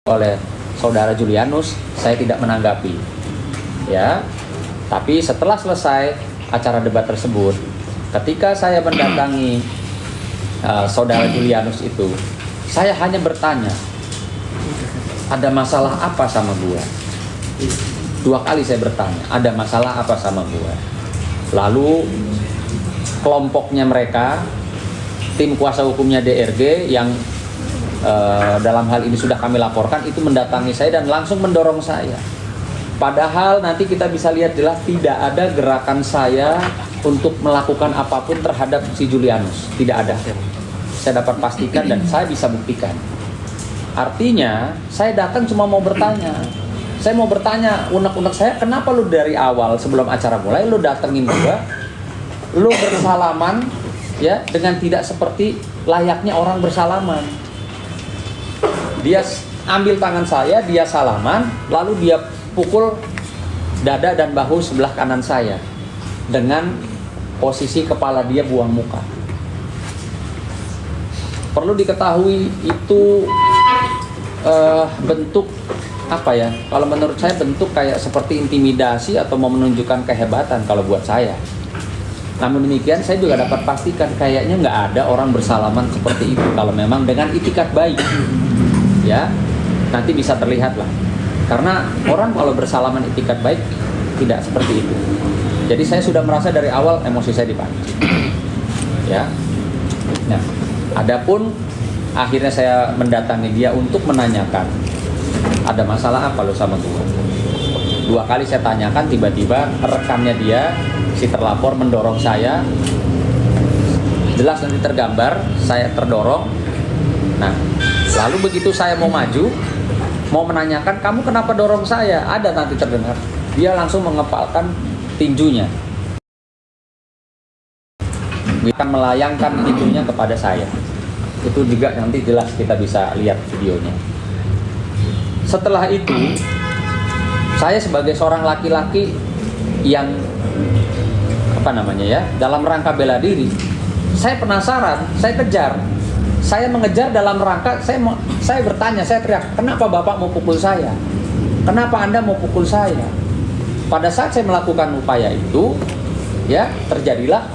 oleh saudara Julianus, saya tidak menanggapi. Ya, tapi setelah selesai acara debat tersebut, ketika saya mendatangi saudara Julianus itu, saya hanya bertanya, ada masalah apa sama gua? 2 kali saya bertanya, ada masalah apa sama gua? Lalu kelompoknya mereka, tim kuasa hukumnya DRG yang dalam hal ini sudah kami laporkan, itu mendatangi saya dan langsung mendorong saya. Padahal nanti kita bisa lihat jelas tidak ada gerakan saya untuk melakukan apapun terhadap si Julianus, tidak ada. Saya dapat pastikan dan saya bisa buktikan. Artinya saya datang cuma mau bertanya. Saya mau bertanya, unek-unek saya, kenapa lu dari awal sebelum acara mulai lu datengin gua, lu bersalaman ya dengan tidak seperti layaknya orang bersalaman. Dia ambil tangan saya, dia salaman, lalu dia pukul dada dan bahu sebelah kanan saya dengan posisi kepala dia buang muka. Perlu diketahui itu bentuk apa ya? Kalau menurut saya bentuk kayak seperti intimidasi atau mau menunjukkan kehebatan kalau buat saya. Namun demikian saya juga dapat pastikan kayaknya nggak ada orang bersalaman seperti itu kalau memang dengan itikat baik. Ya, nanti bisa terlihat lah. Karena orang kalau bersalaman itikat baik tidak seperti itu. Jadi saya sudah merasa dari awal emosi saya dipancing. Ya. Nah, adapun akhirnya saya mendatangi dia untuk menanyakan, ada masalah apa lo sama gue? 2 kali saya tanyakan, tiba-tiba rekannya dia, si terlapor mendorong saya. Jelas nanti tergambar, saya terdorong. Nah, lalu begitu saya mau maju, mau menanyakan, kamu kenapa dorong saya? Ada nanti terdengar. Dia langsung mengepalkan tinjunya. Dia melayangkan tinjunya kepada saya. Itu juga nanti jelas kita bisa lihat videonya. Setelah itu, saya sebagai seorang laki-laki yang dalam rangka bela diri, saya penasaran, saya kejar. Saya mengejar dalam rangka, saya bertanya, saya teriak, kenapa Bapak mau pukul saya? Kenapa Anda mau pukul saya? Pada saat saya melakukan upaya itu, ya terjadilah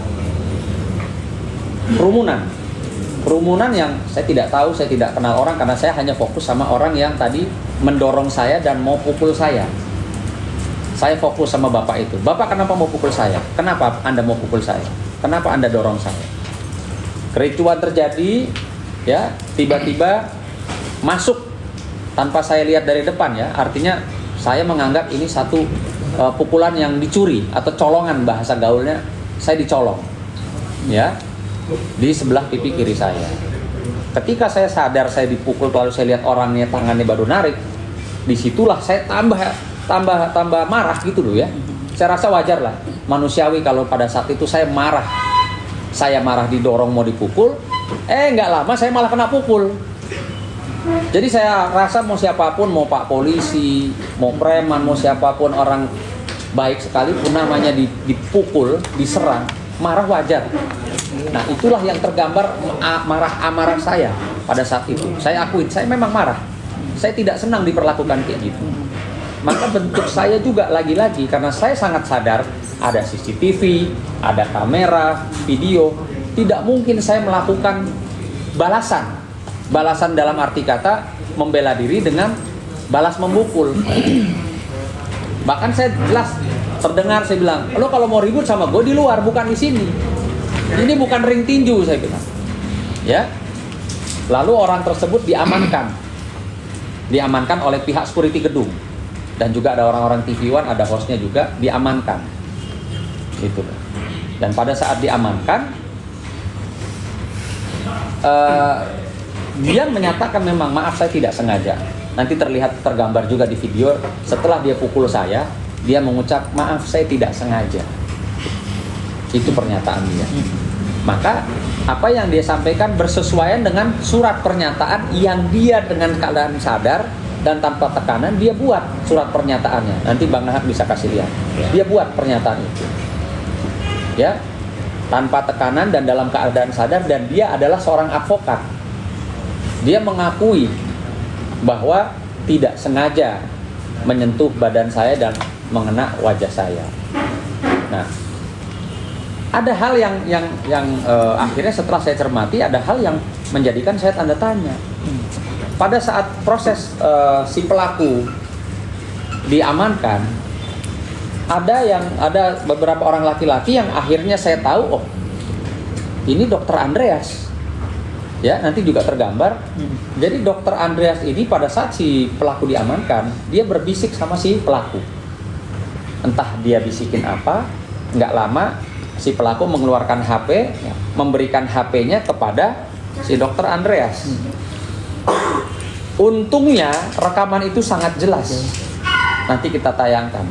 kerumunan yang saya tidak tahu, saya tidak kenal orang karena saya hanya fokus sama orang yang tadi mendorong saya dan mau pukul saya. Saya fokus sama Bapak itu. Bapak kenapa mau pukul saya? Kenapa Anda mau pukul saya? Kenapa Anda dorong saya? Kericuan terjadi. Ya, tiba-tiba masuk tanpa saya lihat dari depan ya. Artinya saya menganggap ini satu pukulan yang dicuri atau colongan, bahasa gaulnya saya dicolong. Ya. Di sebelah pipi kiri saya. Ketika saya sadar saya dipukul, lalu saya lihat orangnya tangannya baru narik, disitulah saya tambah marah gitu loh ya. Saya rasa wajar lah, manusiawi kalau pada saat itu saya marah. Saya marah didorong mau dipukul, nggak lama saya malah kena pukul. Jadi saya rasa mau siapapun, mau Pak Polisi, mau preman, mau siapapun orang baik sekalipun namanya dipukul, diserang, marah wajar. Nah itulah yang tergambar amarah saya pada saat itu. Saya akuin, saya memang marah. Saya tidak senang diperlakukan kayak gitu. Maka bentuk saya juga lagi-lagi, karena saya sangat sadar ada CCTV, ada kamera, video. Tidak mungkin saya melakukan balasan dalam arti kata membela diri dengan balas memukul. Bahkan saya jelas terdengar, saya bilang, lo kalau mau ribut sama gue di luar, bukan di sini. Ini bukan ring tinju, saya bilang. Ya. Lalu orang tersebut diamankan oleh pihak security gedung. Dan juga ada orang-orang TV One, ada hostnya juga, diamankan. Gitu. Dan pada saat diamankan, dia menyatakan memang maaf saya tidak sengaja. Nanti tergambar juga di video, setelah dia pukul saya, dia mengucap maaf saya tidak sengaja. Itu pernyataan dia. Maka apa yang dia sampaikan bersesuaian dengan surat pernyataan yang dia dengan keadaan sadar dan tanpa tekanan dia buat surat pernyataannya. Nanti Bang Nahak bisa kasih lihat. Dia buat pernyataan itu. Ya. Tanpa tekanan dan dalam keadaan sadar, dan dia adalah seorang advokat. Dia mengakui bahwa tidak sengaja menyentuh badan saya dan mengena wajah saya. Nah, ada hal yang akhirnya setelah saya cermati, ada hal yang menjadikan saya tanda tanya. Pada saat proses si pelaku diamankan, ada beberapa orang laki-laki yang akhirnya saya tahu, oh ini Dokter Andreas. Ya, nanti juga tergambar. Jadi Dokter Andreas ini pada saat si pelaku diamankan, dia berbisik sama si pelaku. Entah dia bisikin apa, nggak lama si pelaku mengeluarkan HP, memberikan HP-nya kepada si Dokter Andreas. Untungnya rekaman itu sangat jelas. Nanti kita tayangkan.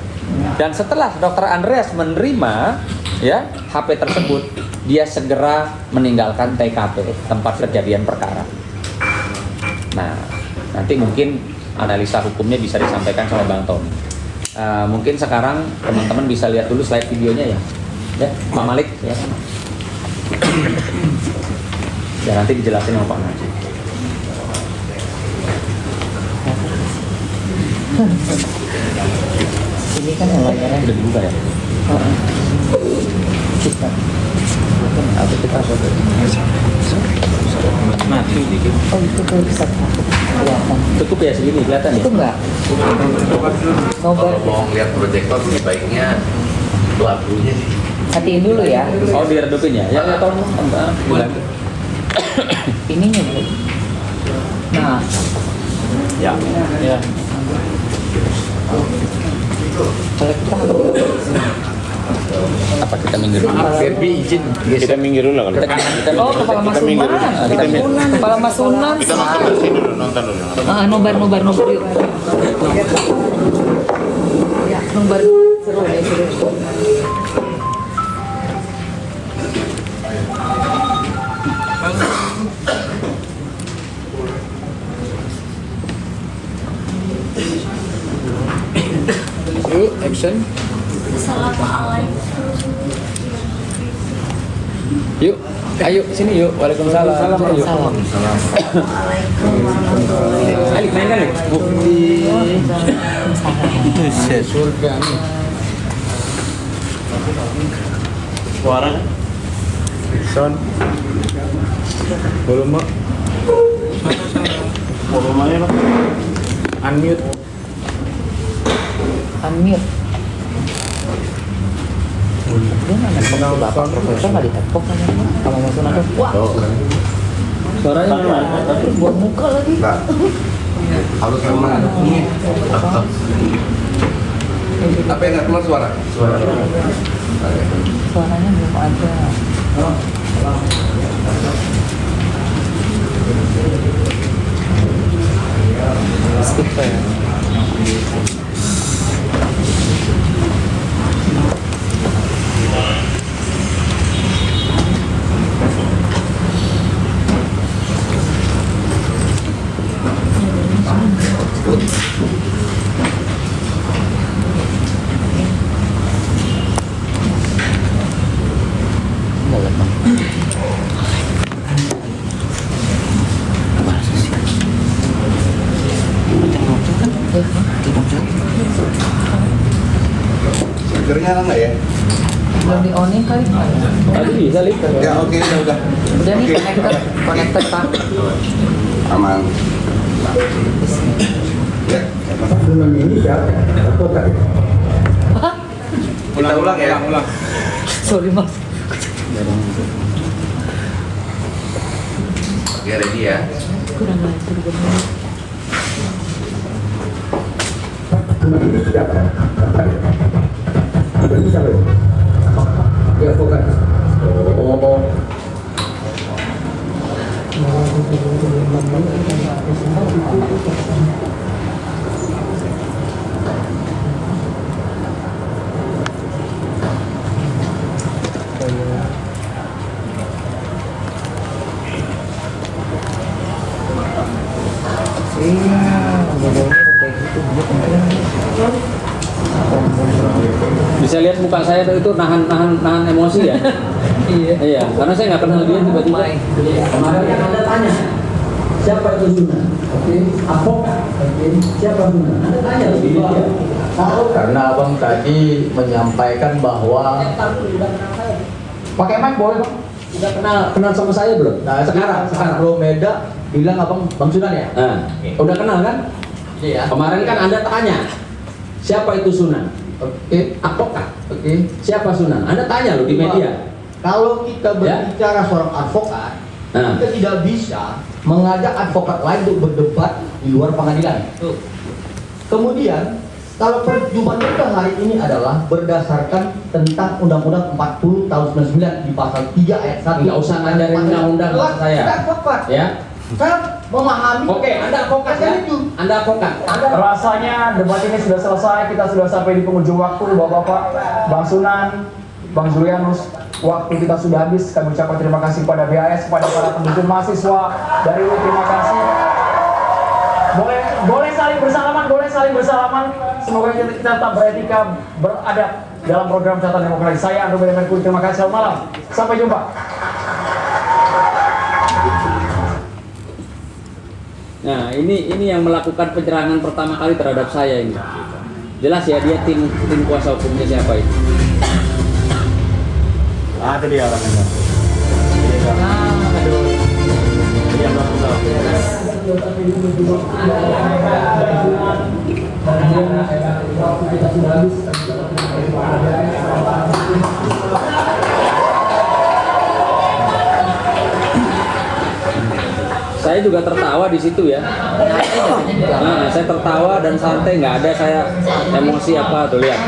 Dan setelah Dokter Andreas menerima ya HP tersebut, dia segera meninggalkan TKP, tempat kejadian perkara. Nah, nanti mungkin analisa hukumnya bisa disampaikan sama Bang Tony. Mungkin sekarang teman-teman bisa lihat dulu slide videonya ya. Ya, Pak Malik ya. Ya nanti dijelasin sama Pak Najib. Ini kan yang layarnya udah dibuka ya? kita. Atau kita mati dikit. Oh itu tuh bisa kelihatan. Cukup ya segini kelihatan ya? Itu enggak. Kalau mau lihat proyektor lebih baiknya pelakunya sih. Hatiin dulu ya. Oh diredupin ya? Ya tolong. Ininya Bu. Nah. Ya. Ya. Kalau kita Apa kita minggir dulu? Ferbi izin. Kita minggir dulu kan. oh kepala Mas Sunan. Kepala Mas Sunan. Kita nonton dari sini dulu, nonton dulu. Nobar yuk. Ya, nobar seru deh, seru. Yuk, action. Yuk, ayo sini yuk. Waalaikumsalam. Salam. Alik main kali. Surga nih. Suara kan? Sound. Volume. Volumenya Pak. Unmute. Amir. Dia nanya sama bapak profesor nggak ditepok kan? Kalau Mas Sunan tuh, wah. Suaranya mana? Terus buat muka lagi. Nah, harus memang apa yang nggak keluar suara? Suaranya belum ada. Speaker. Speakernya nyala nggak ya? Belum di onin kali. Tadi bisa Lik. Ya oke, udah. Udah nih connected Pak. Aman. Ya. Kita ulang ya. Sorry Mas. Oke, ready ya. Kurang lancar benar. Ya fokus. Oh. Bisa lihat muka saya itu nahan emosi ya. Iya, karena saya nggak kenal dia tiba-tiba. Kemarin kan Anda tanya siapa itu Sunan. Advokat. Siapa Sunan? Anda tanya loh di media. Karena abang tadi menyampaikan bahwa pakai mic boleh bang? Udah kenal sama saya belum? Nah sekarang Bro Meda bilang abang Bang Sunan ya? Udah kenal kan? Iya. Kemarin kan Anda tanya, siapa itu Sunan? Oke. Advokat. Oke. Siapa Sunan? Anda tanya loh di media. Kalau kita berbicara seorang advokat, kita tidak bisa mengajak advokat lain untuk berdebat di luar pengadilan. Kemudian, kalau perjumpaan kita hari ini adalah berdasarkan tentang Undang-Undang 40 tahun 99 di pasal 3 ayat 1. Nggak usah ngajarin undang-undang saya. Kita advokat. Ya. Saya memahami. Oke, Anda advokat ya? Anda advokat. Rasanya debat ini sudah selesai, kita sudah sampai di penghujung waktu, Bapak-bapak, Bang Sunan, Bang Julianus. Waktu kita sudah habis. Kami ucapkan terima kasih kepada BAS, kepada para pendukung mahasiswa dari UI. Terima kasih. Boleh saling bersalaman. Semoga kita tetap beretika, beradab dalam program catatan demokrasi. Saya Andrew Merkuri. Terima kasih. Selamat malam. Sampai jumpa. Nah, ini yang melakukan penyerangan pertama kali terhadap saya ini. Jelas ya, dia tim kuasa hukumnya siapa itu? Itu dia orangnya. Dia belum tahu. Saya juga tertawa di situ ya. Nah, saya tertawa dan santai, nggak ada saya emosi apa tuh, lihat.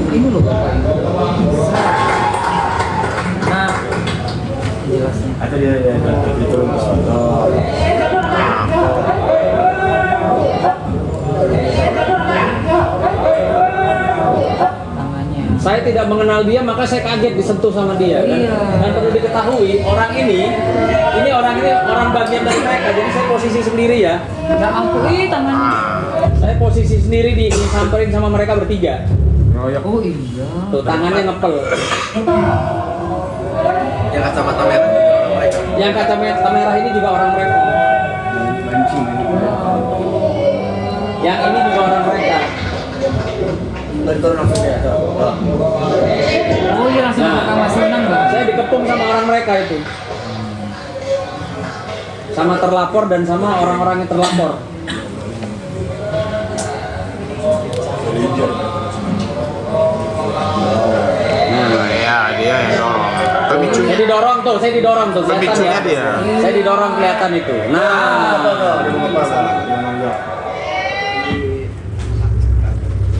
Ini loh Bapak. Nah, jelasnya. Itu dia turun ke sono. Saya tidak mengenal dia, maka saya kaget disentuh sama dia. Kan? Iya. Dan perlu diketahui, orang ini orang bagian dari mereka. Jadi saya posisi sendiri ya. Ya ampun, tangannya. Saya posisi sendiri disamperin sama mereka bertiga. Oh iya. Tuh tangannya ngepel. Yang kacamata merah. Yang kacamata merah ini juga orang mereka. Yang ini juga orang mereka. Oh iya langsung ke Mas Sunan, Bang. Saya dikepung sama orang mereka itu. Sama terlapor dan sama orang-orang yang terlapor. Ya, dia yang dorong. Saya didorong tuh, kelihatan Pemicunya ya. dia. Saya didorong kelihatan itu. Nah,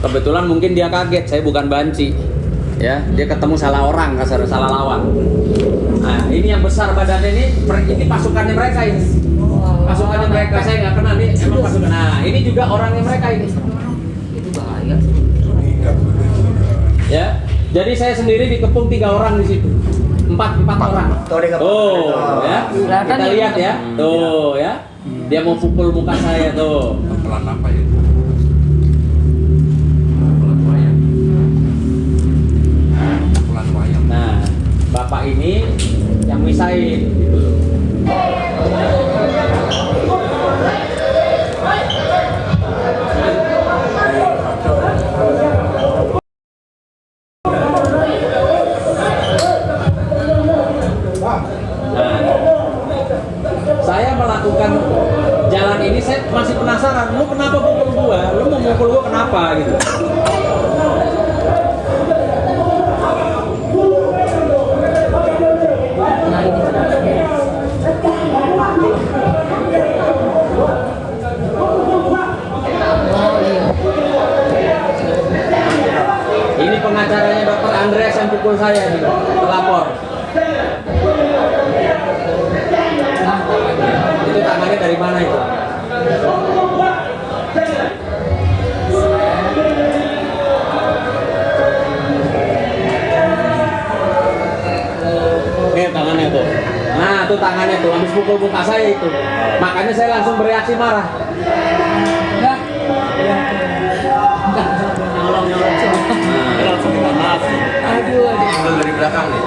kebetulan mungkin dia kaget, saya bukan banci. Ya, dia ketemu salah orang, salah lawan. Nah, ini yang besar badannya ini pasukannya mereka ini. Pasukannya mereka, saya nggak kenal nih, emang pasukan. Nah, ini juga orangnya mereka ini. Itu bahaya. Ya, jadi saya sendiri dikepung 3 orang di situ. 4 orang. Tuh, ya. Kita lihat ya. Tuh, ya. Dia mau pukul muka saya tuh. Pelan apa ya? Pelan wayang. Nah, bapak ini yang misahin gitu loh. Saya melakukan jalan ini, saya masih penasaran, lu kenapa pukul gua? Lu mau mukul gua kenapa gitu? Ini pengacaranya Dr. Andreas yang pukul saya nih, pelapor. Itu tangannya dari mana itu? Ini tangannya tuh. Nah, tuh tangannya tuh habis pukul muka saya itu. Makanya saya langsung bereaksi marah. Enggak. Nyolong. Langsung minta maaf. Aduh. Dari belakang nih.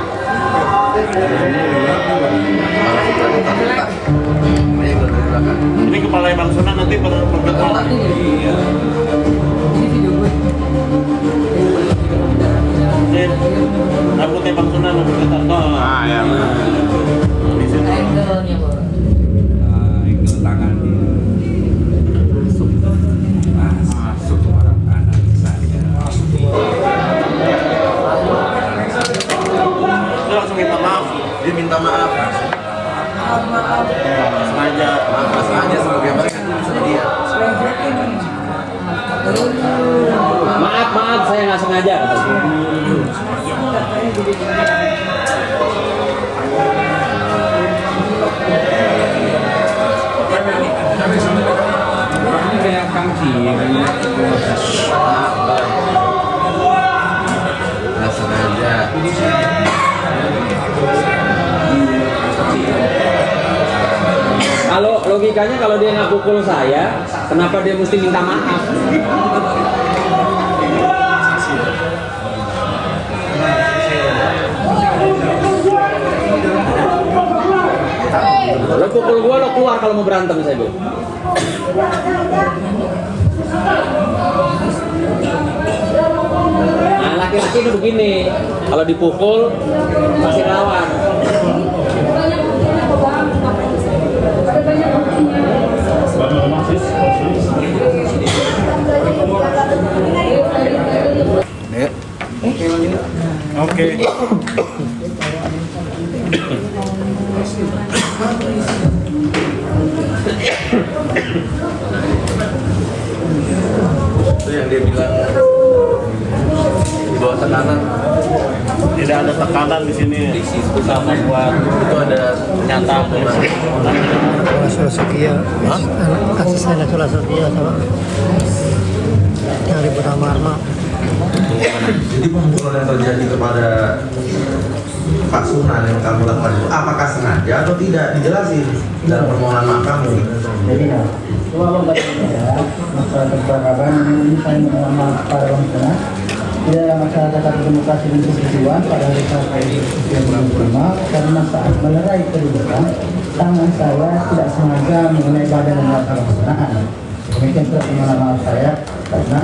Ini kepala Bang Sunan nanti berketua. Iya. Ini video gue. Rambutnya Bang Sunan berketua. Ah ya. Di situ. Angle-nya bro. Angle tangan masuk ke orang kanan saja. Dia langsung minta maaf. Dia minta maaf. Sengaja. Maaf sengaja sebagai mereka dia. Maaf, saya nggak sengaja. Ini kayak kangci. Nggak sengaja. Kalau logikanya kalau dia nggak pukul saya, kenapa dia mesti minta maaf? Lo pukul gua, lo keluar kalau mau berantem saya bilang. Nah, laki-laki itu begini, kalau dipukul pasti lawan. Oke. Itu yang dia bilang di bawah tekanan. Tidak ada tekanan di sini. Sama buat Itu ada nyata. Setia, kasih saya Sola Setia sama yang ribut sama Arma. Jadi pembunuhan yang terjadi kepada Pak Sunan yang kamu lakukan itu apakah sengaja atau tidak dijelasin dalam permohonan maaf kamu? Jadi nah, kalau nggak ada masalah keberagaman ini saya mohon maaf pada Bang Sunan. Tidak ada masalah tentang demokrasi dan persatuan pada hari yang beragama karena saat melerai keributan tangan saya tidak sengaja mengenai badan dan mata Bang Sunan. Demikian pula permohonan maaf saya karena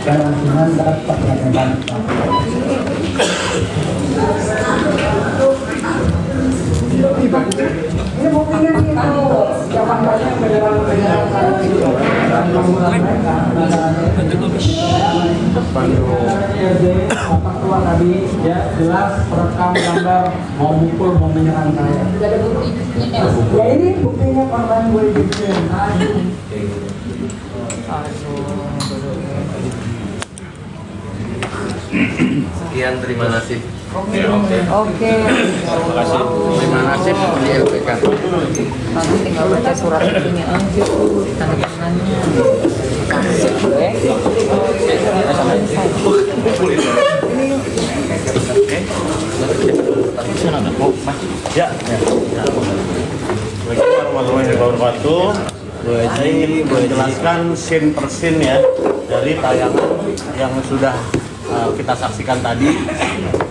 Bang Sunan dapat melakukan. Ini buktinya itu zaman banyak penjelasan itu apa keluar tadi ya jelas perekam gambar mau mukul mau menyerang saya. Tidak ada buktinya. Ya ini buktinya korban gue bikin. sekian, terima kasih. Oke. Terima kasih di LPK. Nanti tinggal baca surat ini aja tuh, tanda tangannya. Kasih gue. Ya. Assalamualaikum warahmatullahi wabarakatuh. Saya ingin menjelaskan scene per scene ya dari tayangan yang sudah kita saksikan tadi,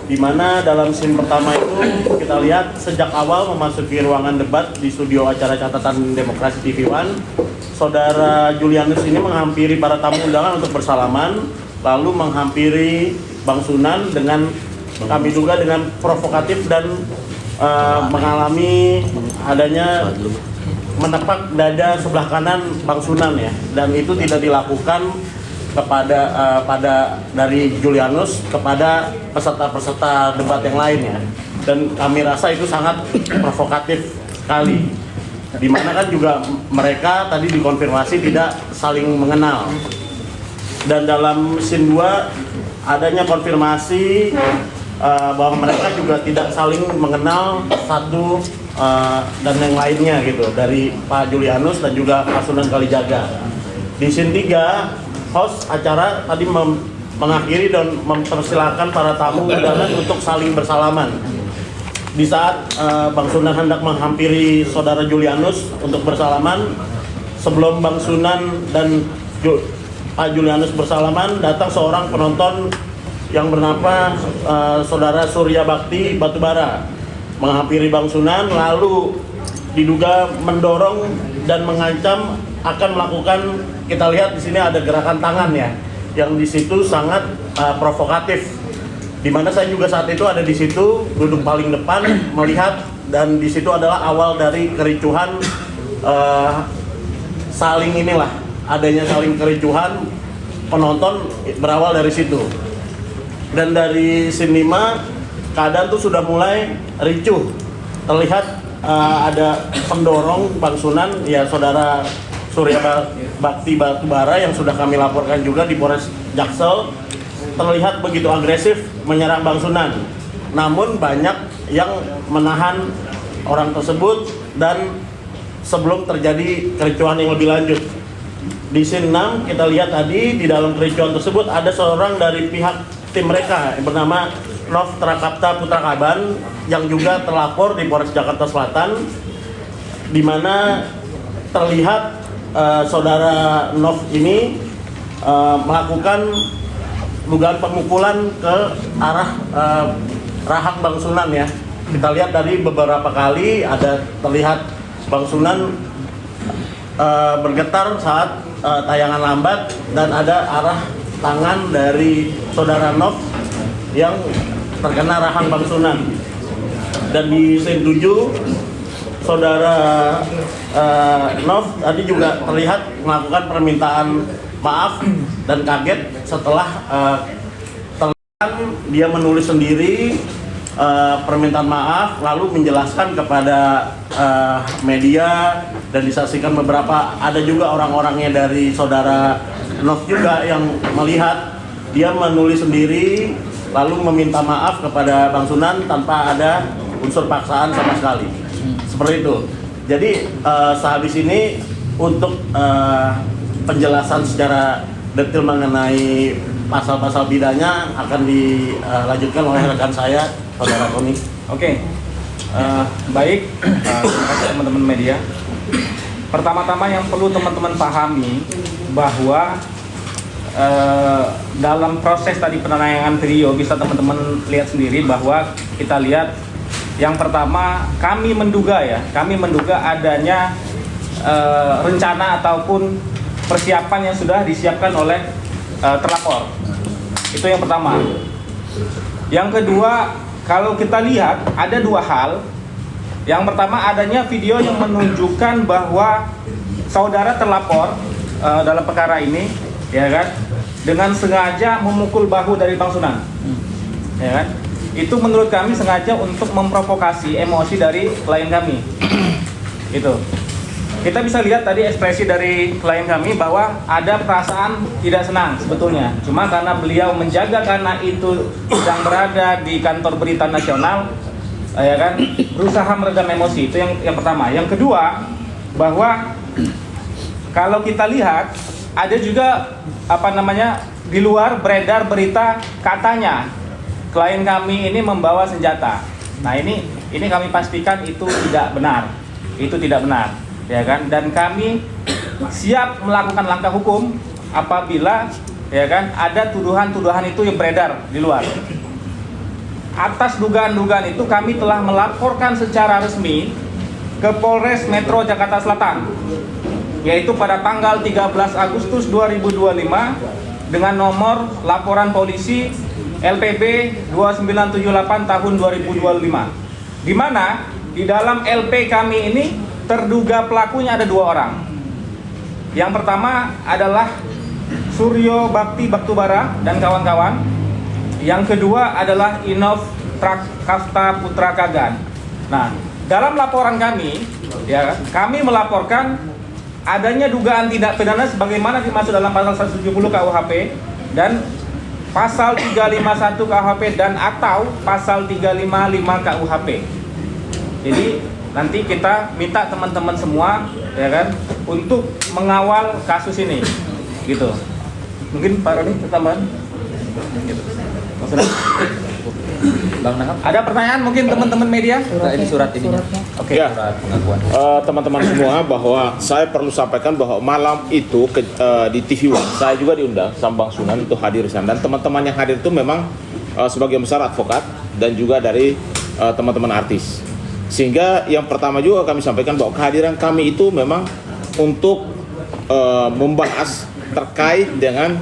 di mana dalam scene pertama itu kita lihat sejak awal memasuki ruangan debat di studio acara catatan Demokrasi TV One, Saudara Julianus ini menghampiri para tamu undangan untuk bersalaman, lalu menghampiri Bang Sunan dengan kami duga dengan provokatif dan mengalami adanya menepak dada sebelah kanan Bang Sunan ya, dan itu tidak dilakukan kepada dari Julianus kepada peserta-peserta debat yang lain ya, dan kami rasa itu sangat provokatif sekali, dimana kan juga mereka tadi dikonfirmasi tidak saling mengenal, dan dalam scene 2 adanya konfirmasi bahwa mereka juga tidak saling mengenal satu dan yang lainnya gitu, dari Pak Julianus dan juga Pak Sunan Kalijaga. Di scene 3 host acara tadi mengakhiri dan mempersilahkan para tamu undangan untuk saling bersalaman. Di saat Bang Sunan hendak menghampiri Saudara Julianus untuk bersalaman, sebelum Bang Sunan dan Pak Julianus bersalaman, datang seorang penonton yang bernama Saudara Surya Bakti Batubara. menghampiri Bang Sunan, lalu diduga mendorong dan mengancam akan melakukan, kita lihat di sini ada gerakan tangan ya, yang di situ sangat provokatif. Di mana saya juga saat itu ada di situ, duduk paling depan melihat, dan di situ adalah awal dari kericuhan, adanya saling kericuhan penonton berawal dari situ. Dan dari scene 5 keadaan tuh sudah mulai ricuh. Terlihat ada pendorong Bang Sunan, ya saudara Surya Bakti Batubara yang sudah kami laporkan juga di Polres Jaksel, terlihat begitu agresif menyerang Bang Sunan. Namun banyak yang menahan orang tersebut dan sebelum terjadi kericuhan yang lebih lanjut. Di scene 6 kita lihat tadi di dalam kericuhan tersebut ada seorang dari pihak tim mereka yang bernama Nov Trakapta Putra Kaban yang juga terlapor di Polres Jakarta Selatan, di mana terlihat saudara Nov ini melakukan dugaan pemukulan ke arah rahang Bang Sunan ya. Kita lihat dari beberapa kali ada terlihat Bang Sunan bergetar saat tayangan lambat, dan ada arah tangan dari saudara Nov yang terkena rahang Bang Sunan. Dan di scene 7 saudara Nov tadi juga terlihat melakukan permintaan maaf dan kaget setelah terlihat dia menulis sendiri permintaan maaf, lalu menjelaskan kepada media dan disaksikan beberapa, ada juga orang-orangnya dari saudara Nov juga yang melihat dia menulis sendiri lalu meminta maaf kepada Bang Sunan tanpa ada unsur paksaan sama sekali. Seperti itu. Jadi sehabis ini untuk penjelasan secara detail mengenai pasal-pasal bidanya akan dilanjutkan oleh rekan saya, saudara Tony. Oke, baik, terima kasih teman-teman media. Pertama-tama yang perlu teman-teman pahami bahwa dalam proses tadi penayangan video bisa teman-teman lihat sendiri bahwa kita lihat yang pertama kami menduga adanya rencana ataupun persiapan yang sudah disiapkan oleh terlapor. Itu yang pertama. Yang kedua, kalau kita lihat ada dua hal. Yang pertama adanya video yang menunjukkan bahwa saudara terlapor dalam perkara ini, ya kan, dengan sengaja memukul bahu dari Bang Sunan, ya kan. Itu menurut kami sengaja untuk memprovokasi emosi dari klien kami. Itu. Kita bisa lihat tadi ekspresi dari klien kami bahwa ada perasaan tidak senang sebetulnya. Cuma karena beliau menjaga, karena itu sedang berada di kantor berita nasional, ya kan, berusaha meredam emosi. Itu yang pertama. Yang kedua, bahwa kalau kita lihat ada juga di luar beredar berita katanya klien kami ini membawa senjata. Nah, ini kami pastikan itu tidak benar. Itu tidak benar, ya kan? Dan kami siap melakukan langkah hukum apabila, ya kan, ada tuduhan-tuduhan itu yang beredar di luar. Atas dugaan-dugaan itu kami telah melaporkan secara resmi ke Polres Metro Jakarta Selatan, yaitu pada tanggal 13 Agustus 2025 dengan nomor laporan polisi LPB 2978 tahun 2025, di mana di dalam LP kami ini terduga pelakunya ada dua orang. Yang pertama adalah Suryo Bakti Batubara dan kawan-kawan. Yang kedua adalah Inov Trakapta Putra Kagan. Nah, dalam laporan kami, ya, kami melaporkan adanya dugaan tindak pidana sebagaimana dimaksud dalam pasal 170 KUHP dan pasal 351 KUHP dan atau pasal 355 KUHP. Jadi nanti kita minta teman-teman semua, ya kan, untuk mengawal kasus ini, gitu. Mungkin Pak Roni tambahan. Gitu. Maksudnya? Bang Nahab, Ada pertanyaan mungkin teman-teman media? ini surat ini. Oke. Ya. Surat pengakuan. Teman-teman semua, bahwa saya perlu sampaikan bahwa malam itu di TV One saya juga diundang sama Bang Sunan untuk hadir di sana, dan teman-teman yang hadir itu memang sebagian besar advokat dan juga dari teman-teman artis. Sehingga yang pertama juga kami sampaikan bahwa kehadiran kami itu memang untuk membahas terkait dengan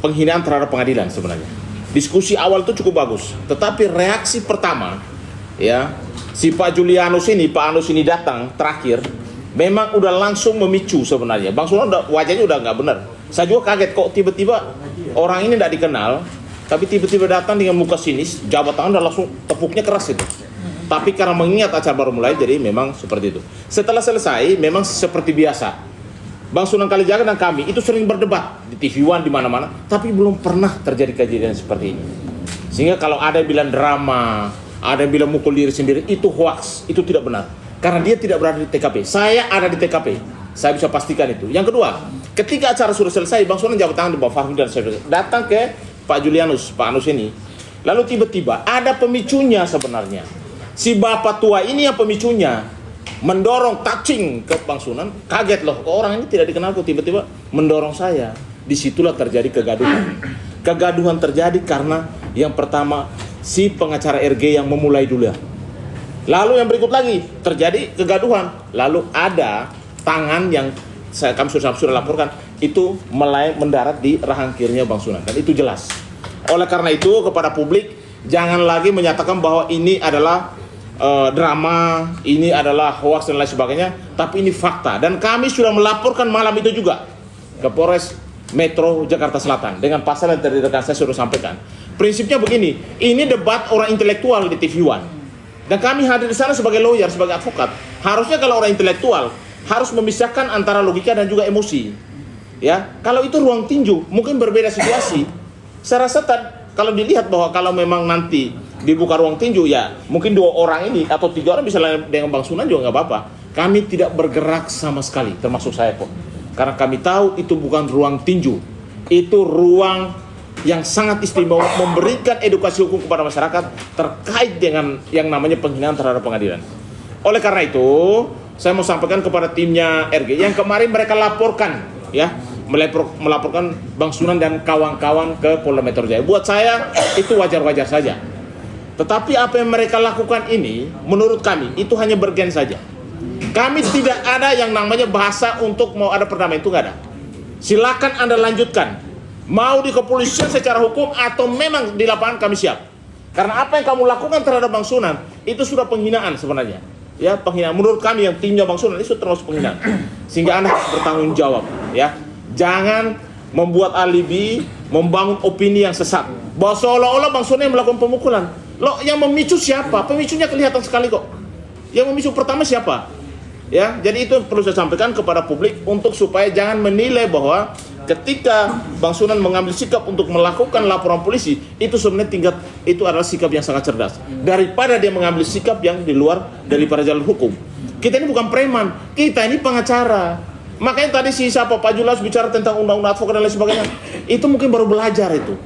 penghinaan terhadap pengadilan sebenarnya. Diskusi awal itu cukup bagus, tetapi reaksi pertama ya si Pak Julianus ini, Pak Anus ini datang terakhir memang udah langsung memicu sebenarnya. Bang Sunan wajahnya udah nggak benar. Saya juga kaget kok tiba-tiba orang ini tidak dikenal, tapi tiba-tiba datang dengan muka sinis, jabat tangan udah langsung tepuknya keras itu. Tapi karena mengingat acara baru mulai, jadi memang seperti itu. Setelah selesai, memang seperti biasa. Bang Sunan Kalijaga dan kami itu sering berdebat di TV One di mana-mana, tapi belum pernah terjadi kejadian seperti ini. Sehingga kalau ada yang bilang drama, ada yang bilang mukul diri sendiri, itu hoax, itu tidak benar. Karena dia tidak berada di TKP. Saya ada di TKP, saya bisa pastikan itu. Yang kedua, ketika acara sudah selesai, Bang Sunan jabat tangan di bawah Fahmi dan saya datang ke Pak Julianus, Pak Anus ini. Lalu tiba-tiba ada pemicunya sebenarnya. Si bapak tua ini yang pemicunya, mendorong, touching ke Bang Sunan. Kaget loh, kok orang ini tidak dikenal kok tiba-tiba mendorong saya. Disitulah terjadi kegaduhan. Kegaduhan terjadi karena yang pertama si pengacara RG yang memulai dulu. Lalu yang berikut lagi terjadi kegaduhan. Lalu ada tangan yang kami sudah laporkan itu mendarat di rahang kirinya Bang Sunan, dan itu jelas. Oleh karena itu kepada publik jangan lagi menyatakan bahwa ini adalah drama, ini adalah hoax dan lain sebagainya, tapi ini fakta. Dan kami sudah melaporkan malam itu juga ke Polres Metro Jakarta Selatan dengan pasal yang tadi rekan saya sudah sampaikan. Prinsipnya begini, ini debat orang intelektual di TV One, dan kami hadir di sana sebagai lawyer, sebagai advokat. Harusnya kalau orang intelektual harus memisahkan antara logika dan juga emosi. Ya, kalau itu ruang tinju mungkin berbeda situasi. Saya rasa kalau dilihat bahwa kalau memang nanti dibuka ruang tinju, ya mungkin 2 orang ini atau 3 orang bisa dengan Bang Sunan juga nggak apa-apa. Kami tidak bergerak sama sekali, termasuk saya kok. Karena kami tahu itu bukan ruang tinju, itu ruang yang sangat istimewa memberikan edukasi hukum kepada masyarakat terkait dengan yang namanya penghinaan terhadap pengadilan. Oleh karena itu, saya mau sampaikan kepada timnya RG yang kemarin mereka laporkan, ya, melaporkan Bang Sunan dan kawan-kawan ke Polda Metro Jaya. Buat saya itu wajar-wajar saja. Tetapi apa yang mereka lakukan ini, menurut kami, itu hanya bergen saja. Kami tidak ada yang namanya bahasa untuk mau ada perdamaian, itu nggak ada. Silakan Anda lanjutkan. Mau di kepolisian secara hukum atau memang di lapangan kami siap. Karena apa yang kamu lakukan terhadap Bang Sunan, itu sudah penghinaan sebenarnya. Ya, penghinaan. Menurut kami yang timnya Bang Sunan, itu termasuk penghinaan. Sehingga Anda harus bertanggung jawab. Ya, jangan membuat alibi, membangun opini yang sesat. Bahwa seolah-olah Bang Sunan yang melakukan pemukulan. Loh, yang memicu siapa? Pemicunya kelihatan sekali kok. Yang memicu pertama siapa? Ya, jadi itu perlu saya sampaikan kepada publik untuk supaya jangan menilai bahwa ketika Bang Sunan mengambil sikap untuk melakukan laporan polisi, itu sebenarnya itu adalah sikap yang sangat cerdas. Daripada dia mengambil sikap yang di luar daripada jalur hukum. Kita ini bukan preman, kita ini pengacara. Makanya tadi si siapa Pak Julianus bicara tentang undang-undang advokat dan lain sebagainya. Itu mungkin baru belajar itu.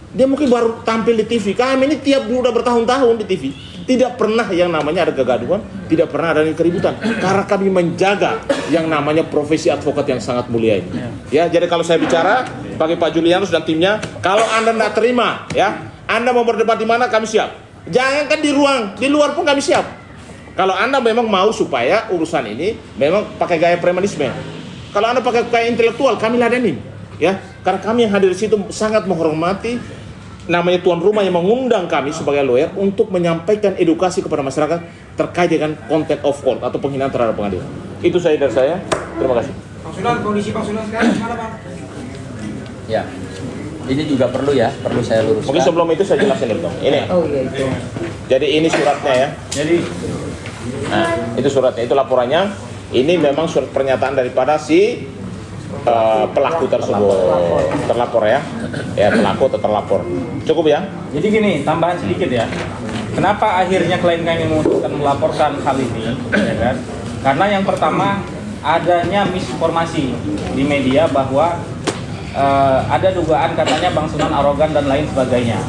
Dia mungkin baru tampil di TV. Kami ini udah bertahun-tahun di TV. Tidak pernah yang namanya ada kegaduhan, tidak pernah ada keributan. Karena kami menjaga yang namanya profesi advokat yang sangat mulia ini. Ya, jadi kalau saya bicara bagi Pak Julianus dan timnya, kalau Anda tidak terima, ya, Anda mau berdebat di mana, kami siap. Jangankan di luar pun kami siap. Kalau Anda memang mau supaya urusan ini memang pakai gaya premanisme. Kalau Anda pakai gaya intelektual, kami ladenin. Ya, karena kami yang hadir di situ sangat menghormati namanya tuan rumah yang mengundang kami sebagai lawyer untuk menyampaikan edukasi kepada masyarakat terkait dengan contempt of court atau penghinaan terhadap pengadilan. Itu saya dari saya. Terima kasih. Bang Sunan, kondisi Bang Sunan sekarang gimana, Bang? Ya, ini juga perlu saya luruskan. Mungkin sebelum itu saya jelasin dulu. Ini. Oh iya itu. Jadi ini suratnya ya. Nah, itu suratnya, itu laporannya. Ini memang surat pernyataan daripada si pelaku tersebut, terlapor ya, pelaku atau terlapor. Cukup ya. Jadi gini, tambahan sedikit ya. Kenapa akhirnya klien kami memutuskan melaporkan hal ini, ya kan? Karena yang pertama adanya misinformasi di media bahwa ada dugaan katanya Bang Sunan arogan dan lain sebagainya.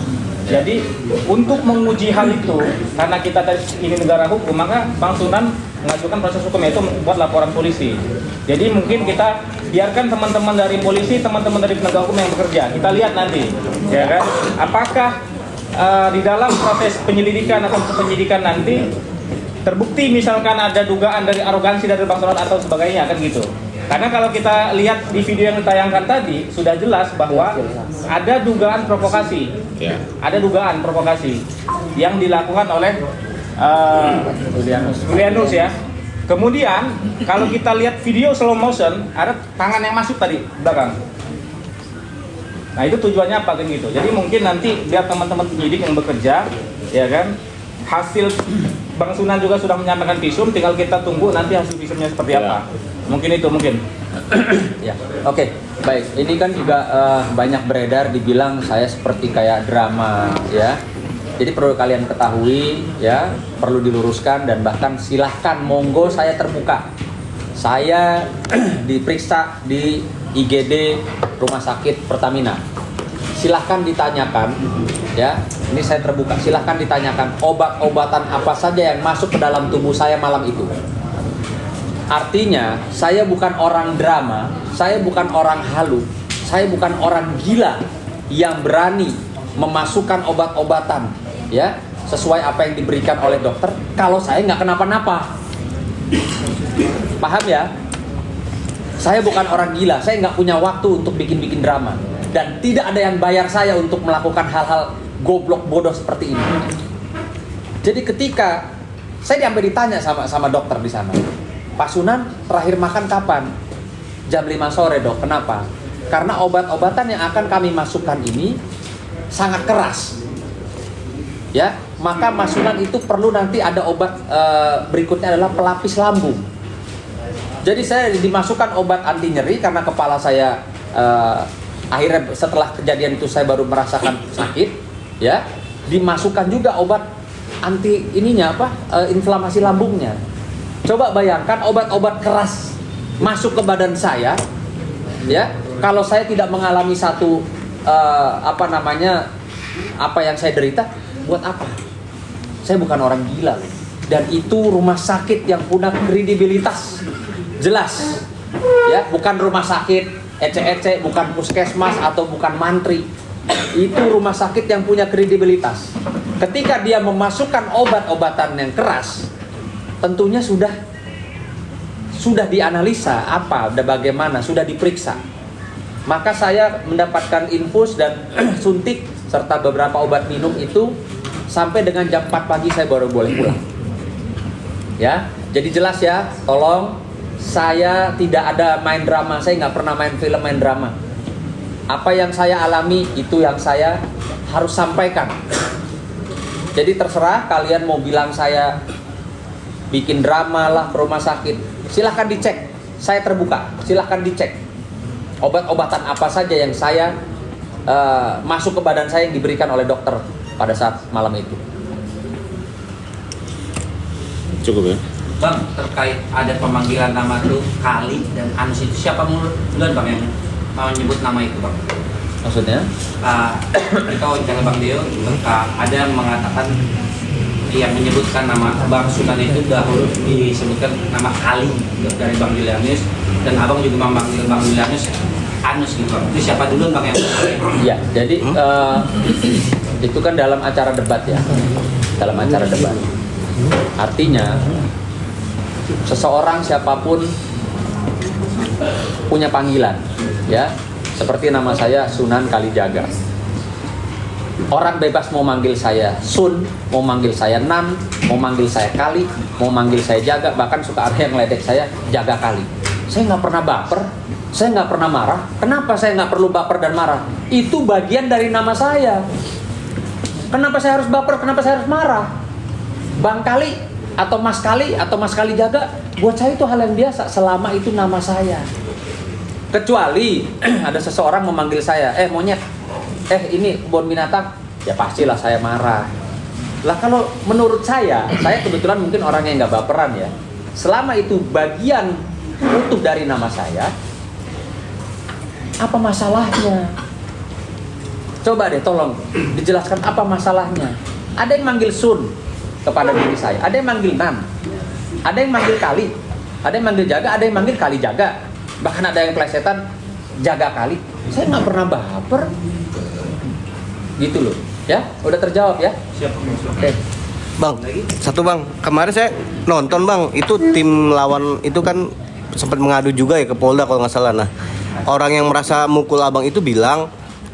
Jadi untuk menguji hal itu, karena kita ini negara hukum, maka Bang Sunan mengajukan proses hukum, yaitu membuat laporan polisi. Jadi mungkin kita biarkan teman-teman dari polisi, teman-teman dari penegak hukum yang bekerja, kita lihat nanti, ya kan, apakah di dalam proses penyelidikan atau penyidikan nanti terbukti misalkan ada dugaan dari arogansi dari Bang Sunan atau sebagainya, kan gitu. Karena kalau kita lihat di video yang ditayangkan tadi sudah jelas bahwa ada dugaan provokasi, ada dugaan provokasi yang dilakukan oleh Julianus ya. Kemudian kalau kita lihat video slow motion, ada tangan yang masuk tadi belakang. Nah itu tujuannya apa kan gitu. Jadi mungkin nanti biar teman-teman penyidik yang bekerja, ya kan, hasil Bang Sunan juga sudah menyampaikan visum, tinggal kita tunggu nanti hasil visumnya seperti apa. Mungkin itu mungkin. Ya, oke, baik. Ini kan juga banyak beredar dibilang saya seperti kayak drama, ya. Jadi perlu kalian ketahui, ya, perlu diluruskan dan bahkan silahkan monggo saya terbuka. Saya diperiksa di IGD Rumah Sakit Pertamina. Silahkan ditanyakan, ya. Ini saya terbuka. Silahkan ditanyakan obat-obatan apa saja yang masuk ke dalam tubuh saya malam itu. Artinya, saya bukan orang drama, saya bukan orang halu, saya bukan orang gila yang berani memasukkan obat-obatan, ya, sesuai apa yang diberikan oleh dokter. Kalau saya nggak kenapa-napa, paham ya? Saya bukan orang gila, saya nggak punya waktu untuk bikin-bikin drama, dan tidak ada yang bayar saya untuk melakukan hal-hal goblok bodoh seperti ini. Jadi ketika saya sampai ditanya sama dokter di sana, Pak Sunan terakhir makan kapan? Jam 5 sore dok, kenapa? Karena obat-obatan yang akan kami masukkan ini sangat keras, ya. Maka Mas Sunan itu perlu nanti ada obat berikutnya adalah pelapis lambung. Jadi saya dimasukkan obat anti nyeri karena kepala saya akhirnya setelah kejadian itu saya baru merasakan sakit, ya. Dimasukkan juga obat anti ininya apa? Inflamasi lambungnya. Coba bayangkan obat-obat keras masuk ke badan saya, ya. Kalau saya tidak mengalami satu apa yang saya derita, buat apa? Saya bukan orang gila, dan itu rumah sakit yang punya kredibilitas jelas, ya. Bukan rumah sakit ece-ece, bukan puskesmas atau bukan mantri. Itu rumah sakit yang punya kredibilitas. Ketika dia memasukkan obat-obatan yang keras, tentunya sudah dianalisa apa dan bagaimana, sudah diperiksa. Maka saya mendapatkan infus dan suntik serta beberapa obat minum itu sampai dengan jam 4 pagi saya baru boleh pulang. Ya, jadi jelas ya, tolong, saya tidak ada main drama, saya nggak pernah main film, main drama. Apa yang saya alami itu yang saya harus sampaikan. Jadi terserah kalian mau bilang saya bikin drama lah ke rumah sakit, silahkan dicek, saya terbuka, silahkan dicek obat-obatan apa saja yang saya masuk ke badan saya yang diberikan oleh dokter pada saat malam itu. Cukup ya. Bang, terkait ada pemanggilan nama tuh Kali dan Anus itu siapa duluan bang yang mau nyebut nama itu bang? Maksudnya? Kita wawancara Bang Deo, ada yang mengatakan yang menyebutkan nama Bang Sunan itu dahulu disebutkan nama Kali dari Bang Julianus, dan abang juga memanggil Bang Julianus Anus gitu bang. Itu siapa duluan bang yang? Iya, jadi itu kan dalam acara debat ya, dalam acara debat. Artinya seseorang siapapun punya panggilan, ya. Seperti nama saya Sunan Kalijaga. Orang bebas mau manggil saya Sun, mau manggil saya Nan, mau manggil saya Kali, mau manggil saya Jaga. Bahkan suka ada yang ngeledek saya Jaga Kali. Saya nggak pernah baper, saya nggak pernah marah. Kenapa saya nggak perlu baper dan marah? Itu bagian dari nama saya. Kenapa saya harus baper? Kenapa saya harus marah? Bang Kali atau Mas Kali atau Mas Kali Jaga, buat saya itu hal yang biasa selama itu nama saya. Kecuali ada seseorang memanggil saya, monyet, ini kebun binatang, ya pastilah saya marah. Lah kalau menurut saya kebetulan mungkin orang yang nggak baperan ya. Selama itu bagian utuh dari nama saya, apa masalahnya? Coba deh tolong dijelaskan apa masalahnya. Ada yang manggil Sun kepada diri saya, ada yang manggil Nan, ada yang manggil Kali, ada yang manggil Jaga, ada yang manggil Kali Jaga. Bahkan ada yang plesetan Jaga Kali. Saya nggak pernah baper gitu loh. Ya, udah terjawab ya? Siap. Oke. Bang, satu bang, kemarin saya nonton bang, itu tim lawan itu kan sempat mengadu juga ya ke Polda kalau nggak salah. Nah, orang yang merasa mukul abang itu bilang,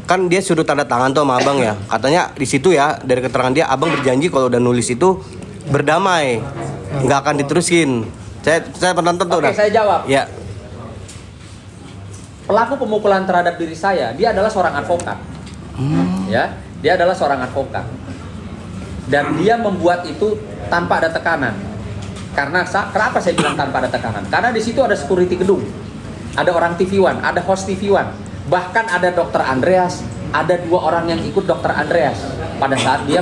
kan dia suruh tanda tangan tuh sama abang ya. Katanya di situ ya, dari keterangan dia, abang berjanji kalau udah nulis itu berdamai, nggak akan diterusin. Saya penonton tuh. Oke, saya jawab. Ya. Pelaku pemukulan terhadap diri saya, dia adalah seorang advokat. Ya, dia adalah seorang advokat. Dan dia membuat itu tanpa ada tekanan. Kenapa saya bilang tanpa ada tekanan? Karena di situ ada security gedung, ada orang TV1, ada host TV1, bahkan ada Dr. Andreas, ada 2 orang yang ikut Dr. Andreas pada saat dia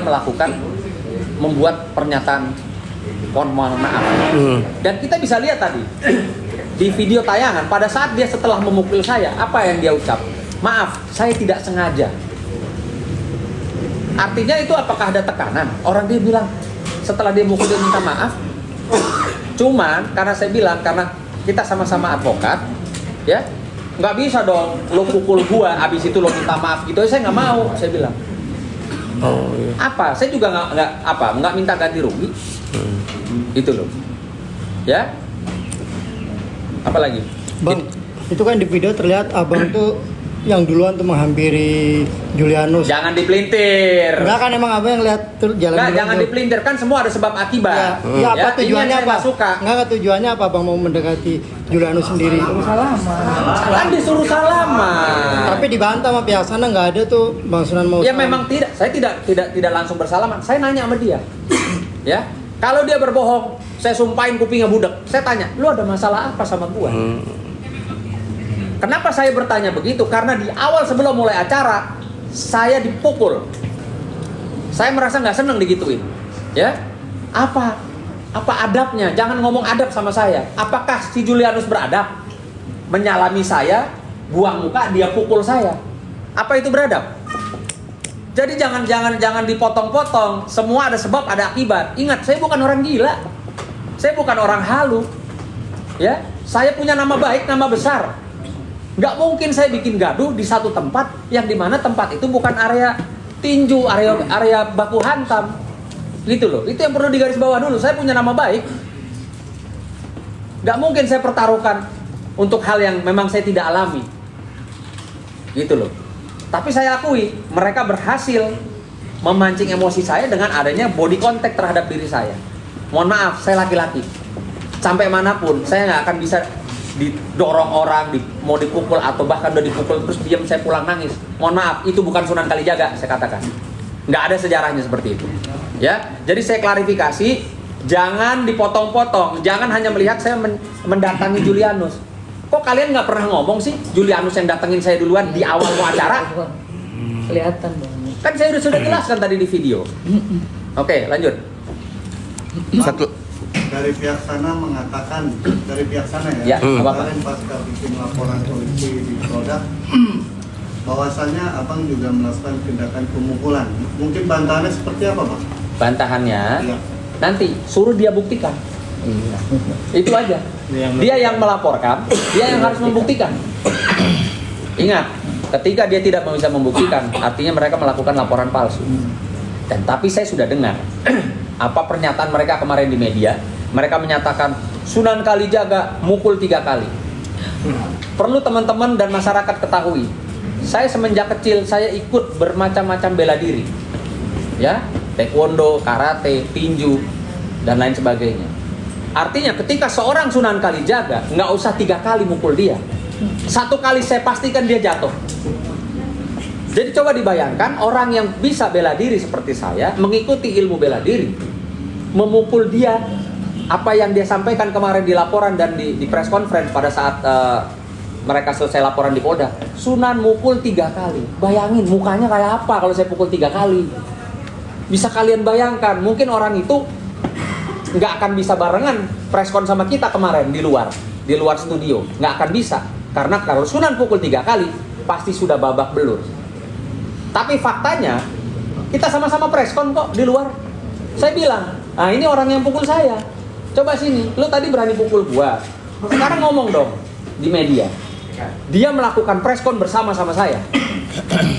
membuat pernyataan mohon maaf. Dan kita bisa lihat tadi di video tayangan pada saat dia setelah memukul saya, apa yang dia ucap? Maaf, saya tidak sengaja. Artinya itu apakah ada tekanan? Orang dia bilang setelah dia mukul dia minta maaf. Cuman karena saya bilang karena kita sama-sama advokat, ya nggak bisa dong lo pukul gua, abis itu lo minta maaf gitu. Saya nggak mau, saya bilang. Oh, iya. Apa? Saya juga nggak minta ganti rugi. Itu loh. Ya. Apa lagi? Bang, itu kan di video terlihat abang tuh yang duluan tuh menghampiri Julianus. Jangan dipelintir. Enggak kan emang abang yang lihat jalan. Enggak, jangan dipelintir, kan semua ada sebab akibat. Ya, apa tujuannya apa? Suka. Enggak tujuannya apa abang mau mendekati Julianus sendiri? Kan disuruh salaman. Tapi dibantah sama pihak sana nggak ada tuh Bang Sunan mau. Ya memang tidak, saya tidak langsung bersalaman. Saya nanya sama dia. Ya. Kalau dia berbohong, saya sumpahin kupingnya budek. Saya tanya, "Lu ada masalah apa sama gua?" Kenapa saya bertanya begitu? Karena di awal sebelum mulai acara, saya dipukul. Saya merasa nggak seneng digituin. Ya, apa adabnya? Jangan ngomong adab sama saya. Apakah si Julianus beradab? Menyalami saya, buang muka, dia pukul saya. Apa itu beradab? Jadi jangan dipotong-potong. Semua ada sebab, ada akibat. Ingat, saya bukan orang gila. Saya bukan orang halu. Ya, saya punya nama baik, nama besar. Nggak mungkin saya bikin gaduh di satu tempat yang dimana tempat itu bukan area tinju, area baku hantam, gitu loh. Itu yang perlu digarisbawah dulu. Saya punya nama baik. Nggak mungkin saya pertaruhkan untuk hal yang memang saya tidak alami, gitu loh. Tapi saya akui mereka berhasil memancing emosi saya dengan adanya body contact terhadap diri saya. Mohon maaf, saya laki-laki. Sampai manapun saya nggak akan bisa didorong orang, mau dipukul atau bahkan udah dipukul terus diam saya pulang nangis. Mohon maaf, itu bukan Sunan Kalijaga, saya katakan. Nggak ada sejarahnya seperti itu. Ya, jadi saya klarifikasi, jangan dipotong-potong, jangan hanya melihat saya mendatangi Julianus. Kok kalian nggak pernah ngomong sih Julianus yang datengin saya duluan di awal mau acara? Kelihatan dong. Kan saya sudah jelaskan tadi di video. Oke, lanjut. Satu. Dari pihak sana mengatakan, dari pihak sana Ya, kemarin pas bikin laporan polisi di Polda, bahwasannya abang juga melakukan tindakan pemukulan. Mungkin bantahannya seperti apa, Bang? Bantahannya Ya. nanti suruh dia buktikan. Itu aja. Dia yang melaporkan, dia yang harus membuktikan. Ingat, ketika dia tidak bisa membuktikan, artinya mereka melakukan laporan palsu. Dan tapi saya sudah dengar apa pernyataan mereka kemarin di media. Mereka menyatakan Sunan Kalijaga mukul 3 kali. Perlu teman-teman dan masyarakat ketahui, saya semenjak kecil saya ikut bermacam-macam bela diri, ya, taekwondo, karate, tinju, dan lain sebagainya. Artinya ketika seorang Sunan Kalijaga nggak usah 3 kali mukul dia, 1 kali saya pastikan dia jatuh. Jadi coba dibayangkan orang yang bisa bela diri seperti saya, mengikuti ilmu bela diri, memukul dia. Apa yang dia sampaikan kemarin di laporan dan di press conference pada saat mereka selesai laporan di Polda, Sunan mukul 3 kali. Bayangin mukanya kayak apa kalau saya pukul 3 kali. Bisa kalian bayangkan, mungkin orang itu nggak akan bisa barengan press con sama kita kemarin di luar studio. Nggak akan bisa. Karena kalau Sunan pukul 3 kali, pasti sudah babak belur. Tapi faktanya, kita sama-sama press con kok di luar. Saya bilang, nah ini orang yang pukul saya. Coba sini, lu tadi berani pukul gua. Sekarang ngomong dong di media. Dia melakukan press con bersama-sama saya.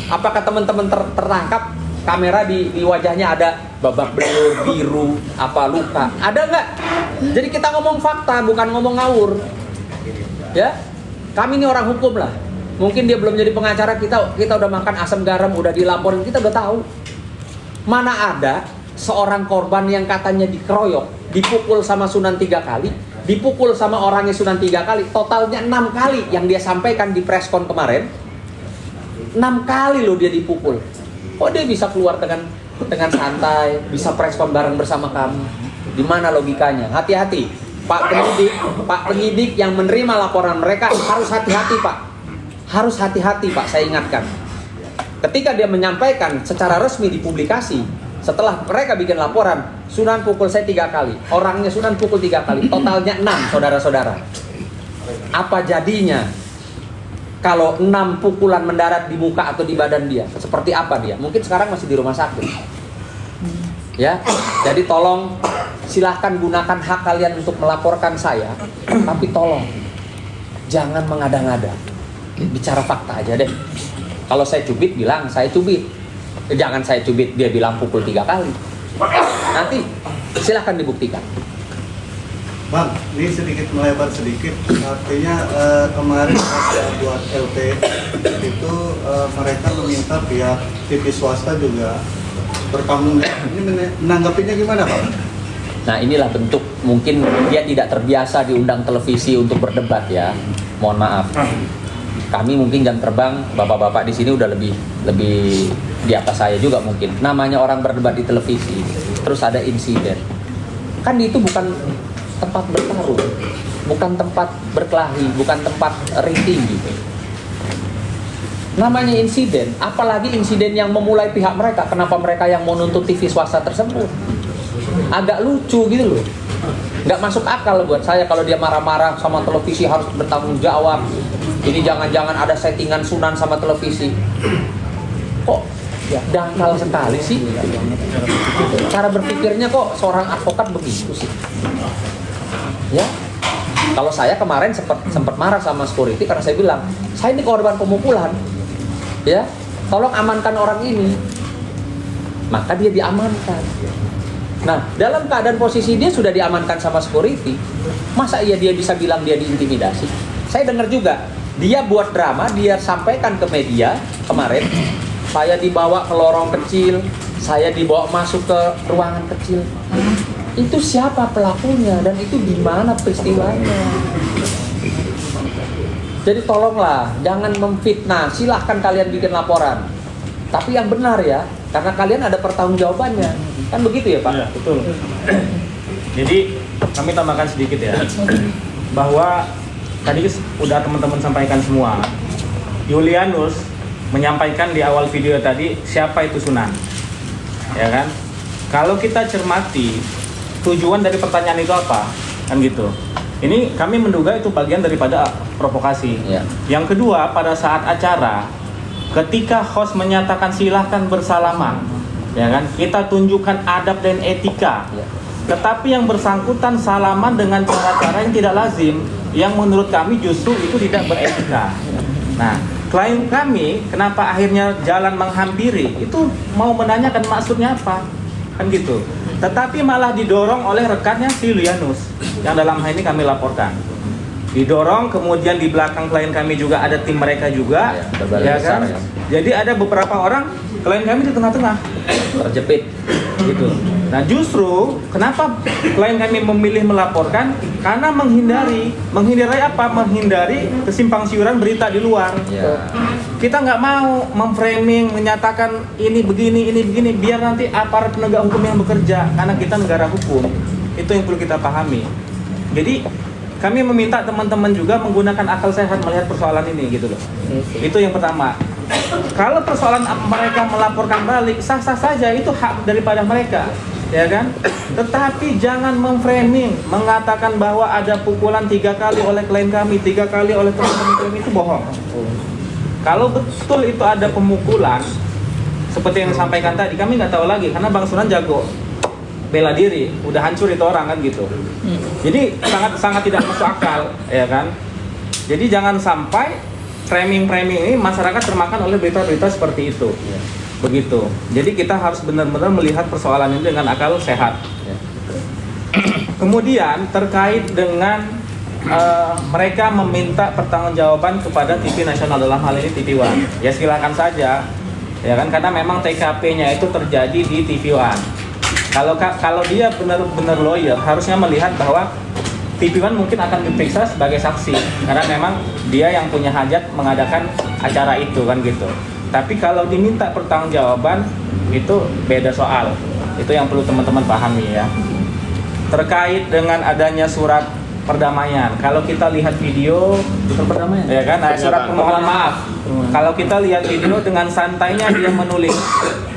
Apakah teman-teman tertangkap kamera di wajahnya ada babak belur, biru, apa luka. Ada nggak? Jadi kita ngomong fakta, bukan ngomong ngawur. Ya, kami ini orang hukum lah. Mungkin dia belum jadi pengacara, kita udah makan asam garam, udah dilaporin, kita udah tahu. Mana ada seorang korban yang katanya dikeroyok, dipukul sama Sunan 3 kali, dipukul sama orangnya Sunan 3 kali, totalnya 6 kali yang dia sampaikan di preskon kemarin. 6 kali loh dia dipukul. Kok dia bisa keluar dengan santai, bisa preskon bareng bersama kami? Di mana logikanya? Hati-hati, Pak penyidik yang menerima laporan mereka harus hati-hati, Pak. Harus hati-hati, Pak, saya ingatkan. Ketika dia menyampaikan secara resmi di publikasi, setelah mereka bikin laporan, Sunan pukul saya 3 kali, orangnya Sunan pukul 3 kali, totalnya 6, saudara-saudara. Apa jadinya kalau 6 pukulan mendarat di muka atau di badan dia? Seperti apa dia? Mungkin sekarang masih di rumah sakit. Ya, jadi tolong silahkan gunakan hak kalian untuk melaporkan saya, tapi tolong jangan mengada-ngada. Bicara fakta aja deh. Kalau saya cubit, bilang saya cubit. Jangan saya cubit, dia bilang pukul 3 kali. Nanti silahkan dibuktikan. Bang, ini sedikit melebar sedikit. Artinya kemarin pas buat LP itu mereka meminta pihak TV swasta juga bertanggung jawab. Ini menanggapinya gimana, Pak? Nah, inilah bentuk, mungkin dia tidak terbiasa diundang televisi untuk berdebat ya. Mohon maaf. Kami mungkin jam terbang bapak-bapak di sini udah lebih di atas saya juga mungkin. Namanya orang berdebat di televisi, terus ada insiden. Kan itu bukan tempat bertarung, bukan tempat berkelahi, bukan tempat rating gitu. Namanya insiden, apalagi insiden yang memulai pihak mereka. Kenapa mereka yang mau nuntut TV swasta tersebut? Agak lucu gitu loh. Nggak masuk akal buat saya kalau dia marah-marah sama televisi harus bertanggung jawab. Ini jangan-jangan ada settingan Sunan sama televisi. Kok ya, dangkal sekali sih. Cara berpikirnya kok seorang advokat begitu sih. Ya, kalau saya kemarin sempat marah sama security karena saya bilang, saya ini korban pemukulan. Ya, tolong amankan orang ini. Maka dia diamankan. Nah, dalam keadaan posisi dia sudah diamankan sama security, masa iya dia bisa bilang dia diintimidasi? Saya dengar juga, dia buat drama, dia sampaikan ke media kemarin, saya dibawa ke lorong kecil, saya dibawa masuk ke ruangan kecil. Itu siapa pelakunya dan itu di mana peristiwanya? Jadi tolonglah, jangan memfitnah, silahkan kalian bikin laporan. Tapi yang benar ya, karena kalian ada pertanggungjawabannya. Kan begitu ya, Pak? Iya, betul. Jadi kami tambahkan sedikit ya, bahwa tadi udah teman-teman sampaikan semua. Julianus menyampaikan di awal video tadi siapa itu Sunan, ya kan? Kalau kita cermati tujuan dari pertanyaan itu apa, kan gitu. Ini kami menduga itu bagian daripada provokasi. Ya. Yang kedua, pada saat acara, ketika host menyatakan silahkan bersalaman, ya kan, kita tunjukkan adab dan etika. Ya. Tetapi yang bersangkutan salaman dengan cara-cara yang tidak lazim, yang menurut kami justru itu tidak beretika. Nah, klien kami kenapa akhirnya jalan menghampiri itu mau menanyakan maksudnya apa, kan gitu. Tetapi malah didorong oleh rekannya si Julianus, yang dalam hal ini kami laporkan. Didorong, kemudian di belakang klien kami juga ada tim mereka juga, ya kan? Ya. Jadi ada beberapa orang klien kami di tengah-tengah Terjepit. gitu. Nah, justru kenapa klien kami memilih melaporkan? Karena menghindari apa? Menghindari kesimpang siuran berita di luar. Ya. Kita nggak mau memframing, menyatakan ini begini, biar nanti aparat penegak hukum yang bekerja, karena kita negara hukum. Itu yang perlu kita pahami. Jadi kami meminta teman-teman juga menggunakan akal sehat melihat persoalan ini gitu loh. Itu yang pertama. Kalau persoalan mereka melaporkan balik, sah-sah saja, itu hak daripada mereka, ya kan? Tetapi jangan memframing, mengatakan bahwa ada pukulan 3 kali oleh klien kami, 3 kali oleh teman-teman kami, itu bohong. Kalau betul itu ada pemukulan, seperti yang disampaikan tadi, kami nggak tahu lagi, karena Bang Sunan jago bela diri, udah hancur itu orang kan gitu. Jadi sangat tidak masuk akal, ya kan? Jadi jangan sampai framing ini masyarakat termakan oleh berita-berita seperti itu. begitu. Jadi kita harus benar-benar melihat persoalan ini dengan akal sehat. Kemudian terkait dengan mereka meminta pertanggungjawaban kepada TV nasional, dalam hal ini TV One. Ya silakan saja, ya kan, karena memang TKP-nya itu terjadi di TV One. Kalau dia benar-benar lawyer, harusnya melihat bahwa TV One mungkin akan diperiksa sebagai saksi, karena memang dia yang punya hajat mengadakan acara itu kan gitu. Tapi kalau diminta pertanggungjawaban itu beda soal. Itu yang perlu teman-teman pahami ya. Terkait dengan adanya surat perdamaian. Kalau kita lihat video perdamaian, ya kan, surat permohonan maaf. Kalau kita lihat video dengan santainya dia menulis,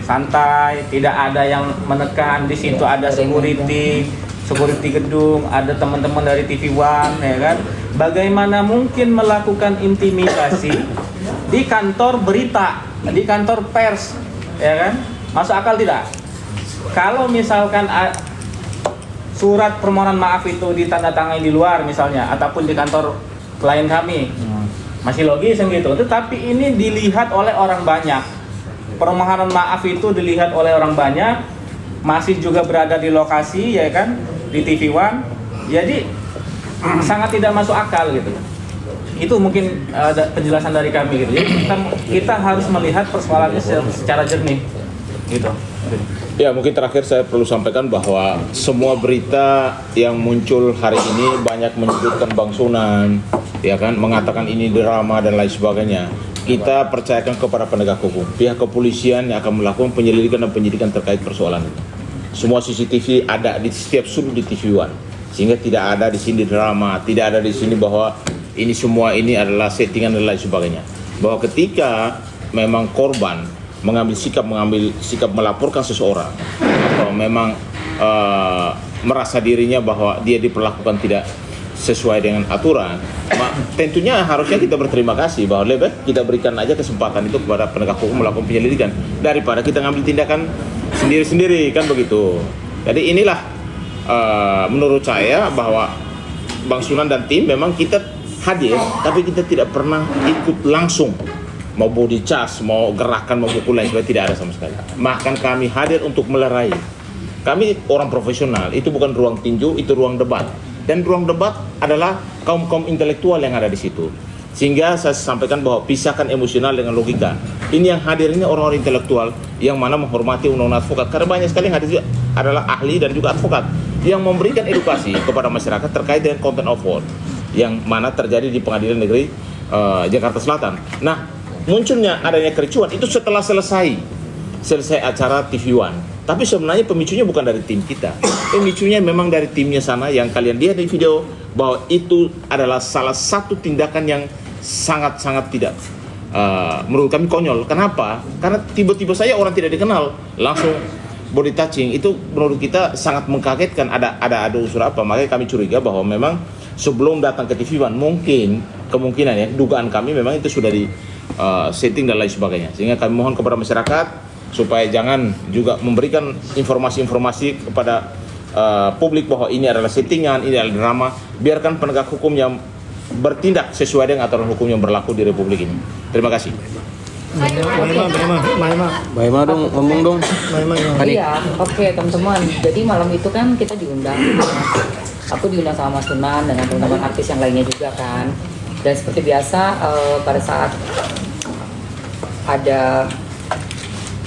santai, tidak ada yang menekan. Di situ ada security gedung, ada teman-teman dari TV One, ya kan. Bagaimana mungkin melakukan intimidasi di kantor berita, di kantor pers, ya kan? Masuk akal tidak? Kalau misalkan surat permohonan maaf itu ditandatangani di luar misalnya, ataupun di kantor klien kami, masih logis yang gitu. Tetapi ini dilihat oleh orang banyak. Permohonan maaf itu dilihat oleh orang banyak, masih juga berada di lokasi, ya kan, di TV One. Jadi sangat tidak masuk akal gitu. Itu mungkin penjelasan dari kami gitu. Jadi kita harus melihat persoalannya secara jernih gitu. Ya, mungkin terakhir saya perlu sampaikan bahwa semua berita yang muncul hari ini banyak menyebutkan Bang Sunan, ya kan, mengatakan ini drama dan lain sebagainya. Kita percayakan kepada penegak hukum, pihak kepolisian yang akan melakukan penyelidikan dan penyidikan terkait persoalan itu. Semua CCTV ada di setiap sudut di TV One, sehingga tidak ada di sini drama, tidak ada di sini bahwa ini semua ini adalah settingan dan lain sebagainya. Bahwa ketika memang korban mengambil sikap melaporkan seseorang atau memang merasa dirinya bahwa dia diperlakukan tidak sesuai dengan aturan, tentunya harusnya kita berterima kasih bahwa lebih kita berikan aja kesempatan itu kepada penegak hukum melakukan penyelidikan daripada kita ngambil tindakan sendiri-sendiri, kan begitu. Jadi inilah menurut saya bahwa Bang Sunan dan tim memang kita hadir, tapi kita tidak pernah ikut langsung, mau body charge, mau gerakan, mau pukul lain sebagainya, tidak ada sama sekali. Bahkan kami hadir untuk melerai. Kami orang profesional, itu bukan ruang tinju, itu ruang debat. Dan ruang debat adalah kaum-kaum intelektual yang ada di situ. Sehingga saya sampaikan bahwa pisahkan emosional dengan logika. Ini yang hadir ini orang-orang intelektual yang mana menghormati undang-undang advokat. Karena banyak sekali yang hadir juga adalah ahli dan juga advokat yang memberikan edukasi kepada masyarakat terkait dengan content of law yang mana terjadi di Pengadilan Negeri Jakarta Selatan. Nah, munculnya adanya kericuan itu setelah selesai acara TV One. Tapi sebenarnya pemicunya bukan dari tim kita. Pemicunya memang dari timnya sana yang kalian lihat di video, bahwa itu adalah salah satu tindakan yang sangat-sangat tidak menurut kami konyol. Kenapa? Karena tiba-tiba saja orang tidak dikenal langsung body touching. Itu menurut kita sangat mengkagetkan. Ada unsur apa? Makanya kami curiga bahwa memang sebelum datang ke TV One mungkin kemungkinan ya, dugaan kami memang itu sudah di setting dan lain sebagainya. Sehingga kami mohon kepada masyarakat supaya jangan juga memberikan informasi-informasi kepada publik bahwa ini adalah settingan, ini adalah drama. Biarkan penegak hukum yang bertindak sesuai dengan aturan hukum yang berlaku di Republik ini. Terima kasih. Baima dong, ngomong dong. Iya, oke teman-teman. Jadi malam itu kan kita diundang. Aku diundang sama Mas Sunan dengan teman-teman artis yang lainnya juga kan. Dan seperti biasa pada saat ada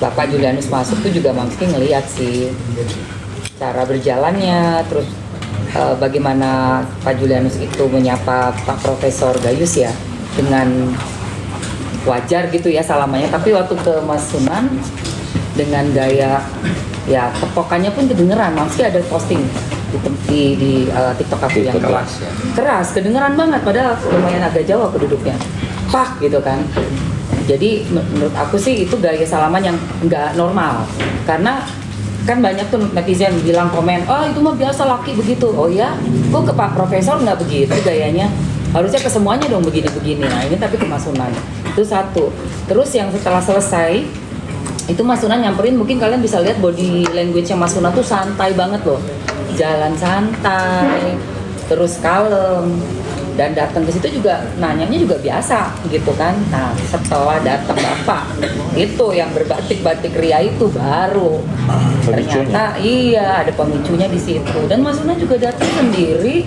Bapak Julianus masuk tuh juga Mamski ngeliat sih cara berjalannya, terus bagaimana Pak Julianus itu menyapa Pak Profesor Gayus ya dengan wajar gitu ya salamannya. Tapi waktu ke Mas Sunan dengan gaya ya tepokannya pun kedengeran. Mamski ada posting di TikTok aku yang keras, ya. Keras, kedengeran banget padahal lumayan agak jauh keduduknya. Pak gitu kan. Jadi menurut aku sih itu gaya salaman yang nggak normal. Karena kan banyak tuh netizen bilang komen, oh itu mah biasa laki begitu. Oh ya, kok ke Pak Profesor nggak begitu gayanya? Harusnya ke semuanya dong begini-begini. Nah ini tapi ke Mas Sunan. Itu satu. Terus yang setelah selesai, itu Mas Sunan nyamperin, mungkin kalian bisa lihat body language-nya Mas Sunan tuh santai banget loh. Jalan santai, terus kalem. dan datang ke situ juga nanyanya juga biasa gitu kan. Nah setelah datang bapak itu yang berbatik-batik ria itu baru ternyata iya ada pemicunya di situ, dan Mas Sunan juga datang sendiri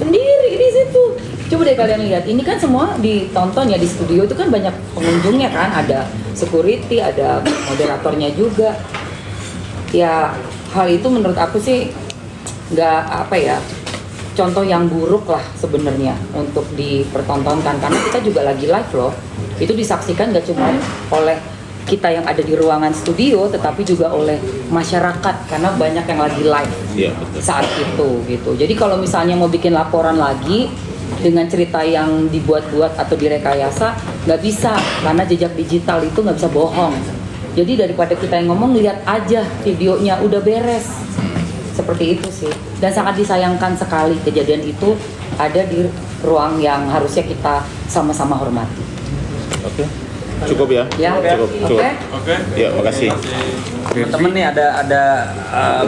di situ. Coba deh kalian lihat, ini kan semua ditonton ya di studio, itu kan banyak pengunjungnya kan, ada security, ada moderatornya juga. Ya hal itu menurut aku sih nggak apa ya, contoh yang buruk lah sebenarnya untuk dipertontonkan, karena kita juga lagi live loh. Itu disaksikan gak cuma oleh kita yang ada di ruangan studio, tetapi juga oleh masyarakat karena banyak yang lagi live saat itu gitu. Jadi kalau misalnya mau bikin laporan lagi dengan cerita yang dibuat-buat atau direkayasa, nggak bisa, karena jejak digital itu nggak bisa bohong. Jadi daripada kita yang ngomong, lihat aja videonya udah beres. Seperti itu sih, dan sangat disayangkan sekali kejadian itu ada di ruang yang harusnya kita sama-sama hormati. Oke, cukup ya? Ya, cukup. Oke. Ya, makasih. Temen-temen nih ada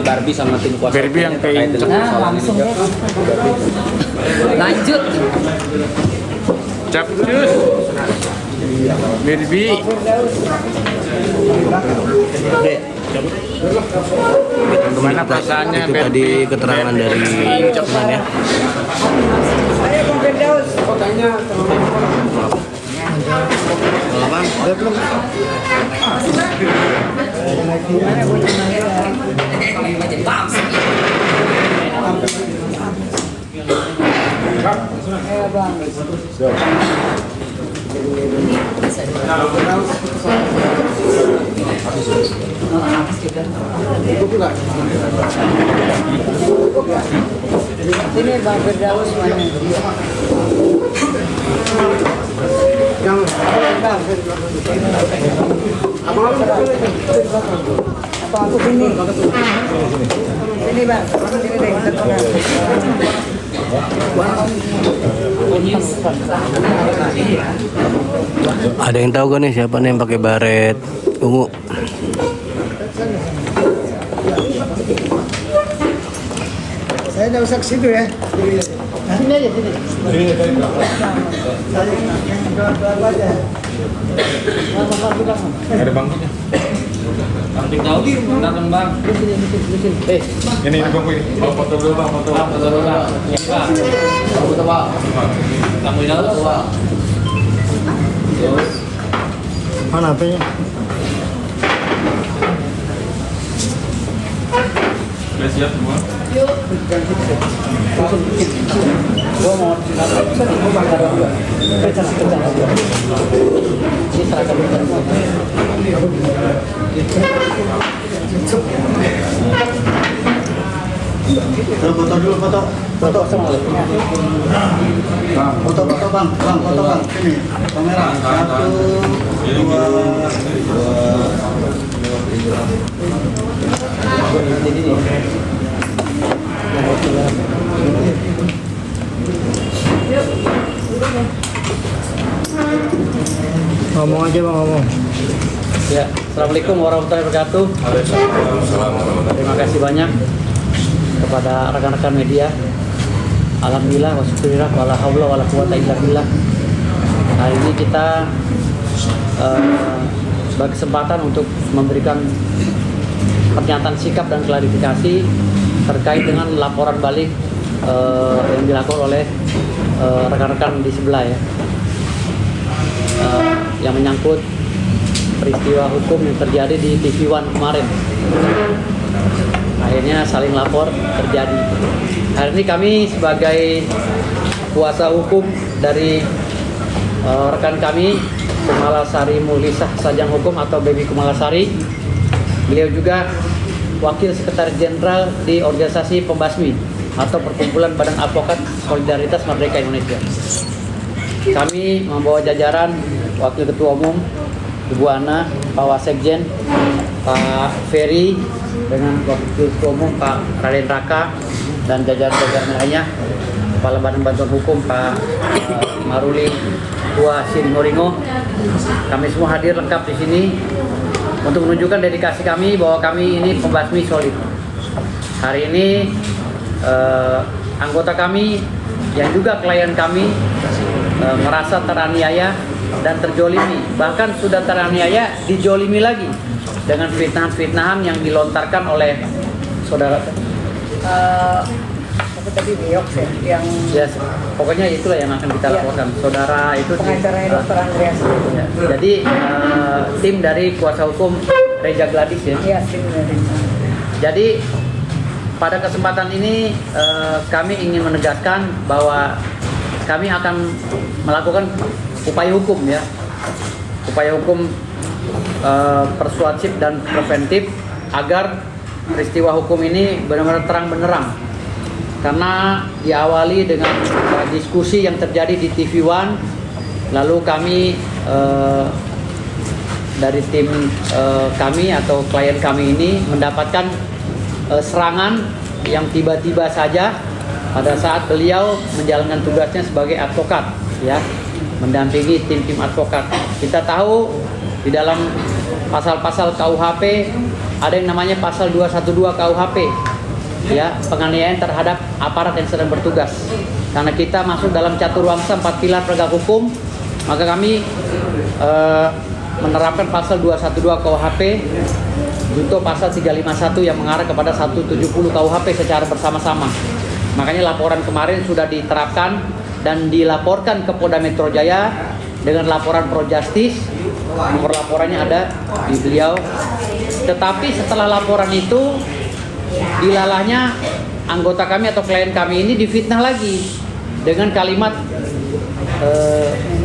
Barbie sama tim kuasa Barbie yang terkait dengan Nah, persoalan langsung ini. deh. Lanjut. Capcus. Barbie. Gimana perasaannya? Itu tadi keterangan dari Sunan ya. Saya Bang Firdaus. Ini Bang Firdaus mana? Apa aku sini? Sini Bang, sini deh. Ada yang tahu gak nih siapa nih yang pakai baret ungu? Saya nggak usah ke situ ya. Sini aja, sini. Ada bangkunya. Bang Daudi datang Bang. Ini bangku ini. Foto dulu Bang, foto dulu Bang. Foto Bang. Kamu di dalam Bang. Mana HP-nya? Sudah siap semua? Foto dulu, foto bang, sini kamera 1, 2. Ngomong aja Bang, ngomong. Ya, Assalamualaikum warahmatullahi wabarakatuh. Terima kasih banyak kepada rekan-rekan media. Alhamdulillah wa syukurillah wala haula wala quwata illa billah. Hari ini kita sebagai kesempatan untuk memberikan pernyataan sikap dan klarifikasi terkait dengan laporan balik yang dilakukan oleh rekan-rekan di sebelah ya, yang menyangkut peristiwa hukum yang terjadi di TV One kemarin. Akhirnya saling lapor terjadi. Hari ini kami sebagai kuasa hukum dari rekan kami Kumalasari Mulisah Sajang Hukum atau Baby Kumalasari. Beliau juga Wakil Sekretaris Jenderal di organisasi Pembasmi atau Perkumpulan Badan Advokat Solidaritas Merdeka Indonesia. Kami membawa jajaran Wakil Ketua Umum Ibu Ana, Pak Wasekjen, Pak Ferry, dengan Wakil Ketua Umum Pak Raden Raka dan jajaran-jajaran lainnya, Kepala Badan Bantuan Hukum Pak Maruli Tua Sinmoringo. Kami semua hadir lengkap di sini untuk menunjukkan dedikasi kami bahwa kami ini pembasmi solid. Hari ini anggota kami yang juga klien kami merasa teraniaya dan terjolimi, bahkan sudah teraniaya dijolimi lagi dengan fitnahan-fitnahan yang dilontarkan oleh saudara Apa tadi Biok yang ya, pokoknya itulah yang akan kita laporkan. Saudara itu pengacaranya Dr. Andreas. ya. Jadi tim dari kuasa hukum Reza Gladys ya. Iya, tim dari. Jadi pada kesempatan ini kami ingin menegaskan bahwa kami akan melakukan upaya hukum ya, upaya hukum persuasif dan preventif agar peristiwa hukum ini benar-benar terang benderang. Karena diawali dengan diskusi yang terjadi di TV One, lalu kami dari tim kami atau klien kami ini mendapatkan serangan yang tiba-tiba saja pada saat beliau menjalankan tugasnya sebagai advokat, ya, mendampingi tim-tim advokat. Kita tahu di dalam pasal-pasal KUHP ada yang namanya pasal 212 KUHP, ya, penganiayaan terhadap aparat yang sedang bertugas. Karena kita masuk dalam caturwangsa 4 pilar penegak hukum, maka kami menerapkan pasal 212 KUHP junto pasal 351 yang mengarah kepada 170 KUHP secara bersama-sama. Makanya laporan kemarin sudah diterapkan dan dilaporkan ke Polda Metro Jaya dengan laporan Pro Justice. Nomor laporannya ada di beliau. Tetapi setelah laporan itu, dilalahnya anggota kami atau klien kami ini difitnah lagi dengan kalimat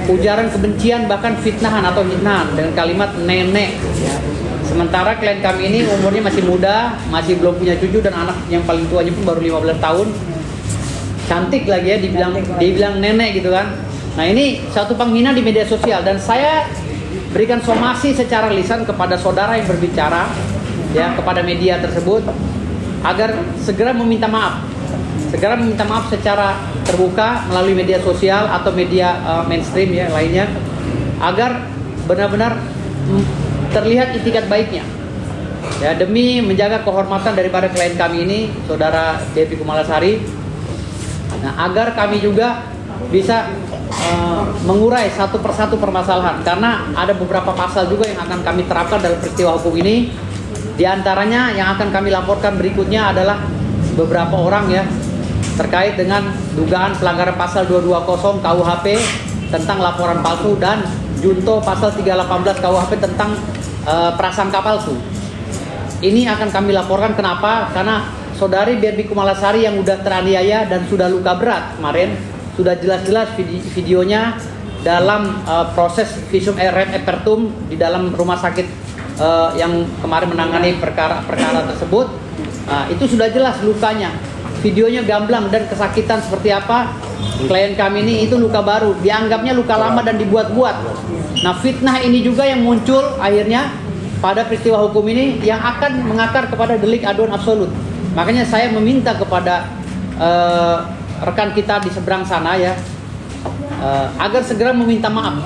ujaran kebencian, bahkan fitnahan atau hinahan dengan kalimat nenek. Sementara klien kami ini umurnya masih muda, masih belum punya cucu, dan anak yang paling tuanya pun baru 15 tahun. Cantik lagi ya, dibilang nenek gitu kan. Nah, ini satu penghina di media sosial, dan saya berikan somasi secara lisan kepada saudara yang berbicara ya kepada media tersebut agar segera meminta maaf. Segera meminta maaf secara terbuka melalui media sosial atau media mainstream ya lainnya, agar benar-benar terlihat itikat baiknya ya, demi menjaga kehormatan daripada klien kami ini, saudara Devi Kumalasari. Nah, agar kami juga bisa mengurai satu persatu permasalahan, karena ada beberapa pasal juga yang akan kami terapkan dalam peristiwa hukum ini. Di antaranya yang akan kami laporkan berikutnya adalah beberapa orang ya terkait dengan dugaan pelanggaran pasal 220 KUHP tentang laporan palsu dan junto pasal 318 KUHP tentang prasangka palsu. Ini akan kami laporkan. Kenapa? Karena saudari Devi Kumalasari yang sudah teraniaya dan sudah luka berat kemarin, sudah jelas-jelas videonya dalam proses visum et repertum di dalam rumah sakit yang kemarin menangani perkara tersebut. Itu sudah jelas lukanya, videonya gamblang dan kesakitan seperti apa. Klien kami ini itu luka baru, dianggapnya luka lama dan dibuat-buat. Nah, fitnah ini juga yang muncul akhirnya pada peristiwa hukum ini yang akan mengakar kepada delik aduan absolut. Makanya saya meminta kepada rekan kita di seberang sana ya, agar segera meminta maaf.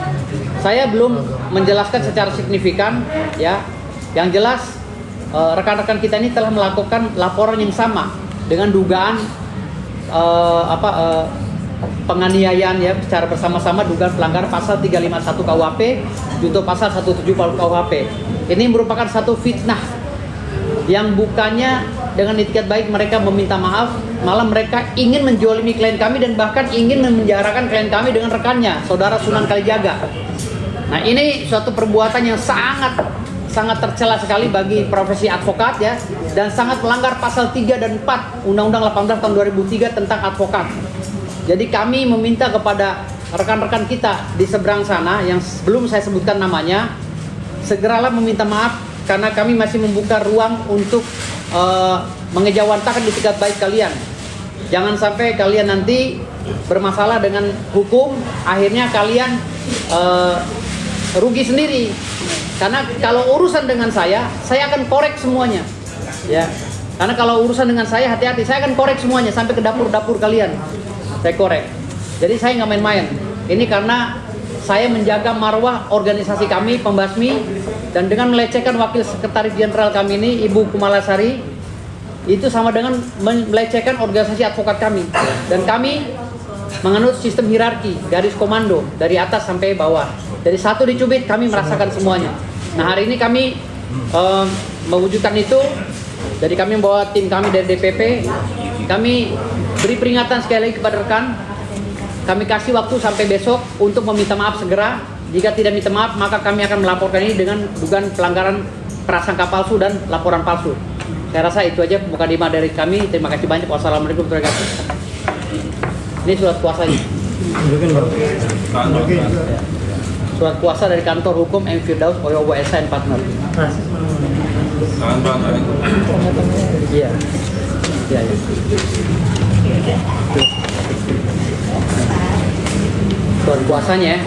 Saya belum menjelaskan secara signifikan ya. Yang jelas rekan-rekan kita ini telah melakukan laporan yang sama dengan dugaan penganiayaan ya secara bersama-sama, dugaan pelanggaran pasal 351 KUHP junto pasal 170 KUHP. Ini merupakan satu fitnah yang bukannya dengan itikat baik mereka meminta maaf, malah mereka ingin menjolimi klien kami dan bahkan ingin memenjarakan klien kami dengan rekannya, saudara Sunan Kalijaga. Nah, ini suatu perbuatan yang sangat tercela sekali bagi profesi advokat ya, dan sangat melanggar pasal 3 dan 4 Undang-Undang 18 tahun 2003 tentang advokat. Jadi kami meminta kepada rekan-rekan kita di seberang sana yang belum saya sebutkan namanya, segeralah meminta maaf, karena kami masih membuka ruang untuk mengejawantakan itikat baik kalian. Jangan sampai kalian nanti bermasalah dengan hukum, akhirnya kalian rugi sendiri. Karena kalau urusan dengan saya akan korek semuanya. Ya. Karena kalau urusan dengan saya, hati-hati, saya akan korek semuanya sampai ke dapur-dapur kalian. Saya korek. Jadi saya nggak main-main. Ini karena saya menjaga marwah organisasi kami, Pembasmi, dan dengan melecehkan Wakil Sekretaris Jenderal kami ini, Ibu Kumalasari, itu sama dengan melecehkan organisasi advokat kami. Dan kami menganut sistem hierarki, garis komando dari atas sampai bawah. Dari satu dicubit kami merasakan semuanya. Nah hari ini kami mewujudkan itu. Jadi kami membawa tim kami dari DPP. Kami beri peringatan sekali lagi kepada rekan. Kami kasih waktu sampai besok untuk meminta maaf segera. Jika tidak minta maaf, maka kami akan melaporkan ini dengan dugaan pelanggaran prasangka palsu dan laporan palsu. Saya rasa itu aja mukadimah dari kami. Terima kasih banyak. Wassalamualaikum warahmatullahi wabarakatuh. Ini surat kuasanya. Surat kuasa dari kantor hukum M. Firdaus Oyowo SN Partner. Iya. Iya. Surat kuasanya.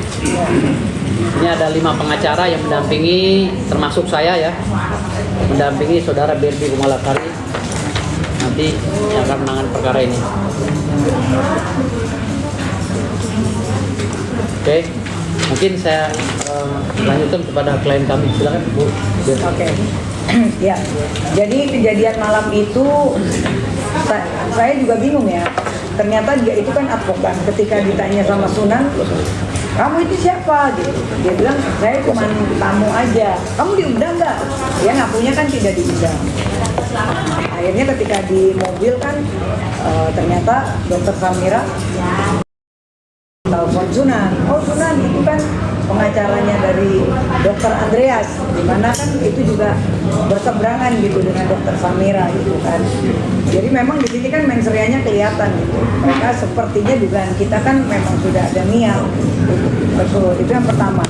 Ini ada 5 pengacara yang mendampingi, termasuk saya ya, mendampingi saudara Berbi Kumalasari nanti yang akan menangani perkara ini. Oke, mungkin saya lanjutkan kepada klien kami. Silakan Bu. Oke. Ya, jadi kejadian malam itu saya juga bingung ya. Ternyata dia itu kan advokat. Ketika ditanya sama Sunan, kamu itu siapa? Gitu. Dia bilang, saya cuma tamu aja. Kamu diundang nggak? Dia ngakunya kan tidak diundang. Akhirnya ketika di mobil kan, ternyata Dokter Samira telepon Sunan. Oh Sunan, itu kan pengacaranya dari Dokter Andreas, dimana kan itu juga berseberangan gitu dengan Dokter Samira gitu kan. Jadi memang di sini kan menserianya kelihatan gitu. Mereka sepertinya dugaan kita kan memang sudah ada niat. Betul, itu yang pertama.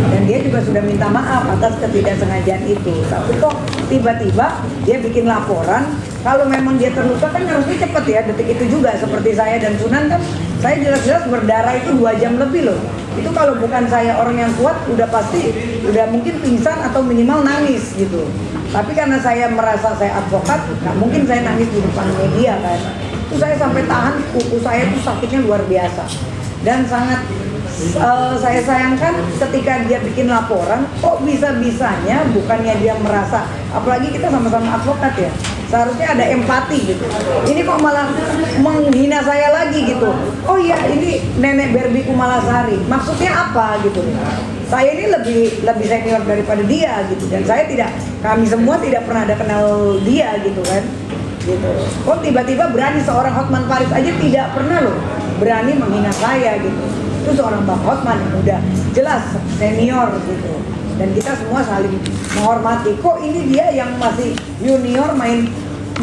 Dan dia juga sudah minta maaf atas ketidaksengajaan itu. Tapi kok tiba-tiba dia bikin laporan. Kalau memang dia terluka kan harusnya cepat ya, detik itu juga. Seperti saya dan Sunan kan, saya jelas-jelas berdarah itu 2 jam lebih loh. Itu kalau bukan saya orang yang kuat, udah pasti, udah mungkin pingsan atau minimal nangis gitu. Tapi karena saya merasa saya advokat, nggak mungkin saya nangis di depan media kan. Itu saya sampai tahan, kuku saya itu sakitnya luar biasa. Dan sangat saya sayangkan ketika dia bikin laporan, kok bisa-bisanya bukannya dia merasa, apalagi kita sama-sama advokat ya, seharusnya ada empati gitu. Ini kok malah menghina saya lagi gitu. Oh iya, ini Nenek Berbi Kumalasari. Maksudnya apa gitu? Saya ini lebih senior daripada dia gitu, dan saya tidak, kami semua tidak pernah ada kenal dia gitu kan. Gitu. Kok tiba-tiba berani seorang Hotman Paris aja tidak pernah loh berani menghina saya gitu. Itu seorang Bang Hotman yang udah jelas senior gitu, dan kita semua saling menghormati. Kok ini dia yang masih junior main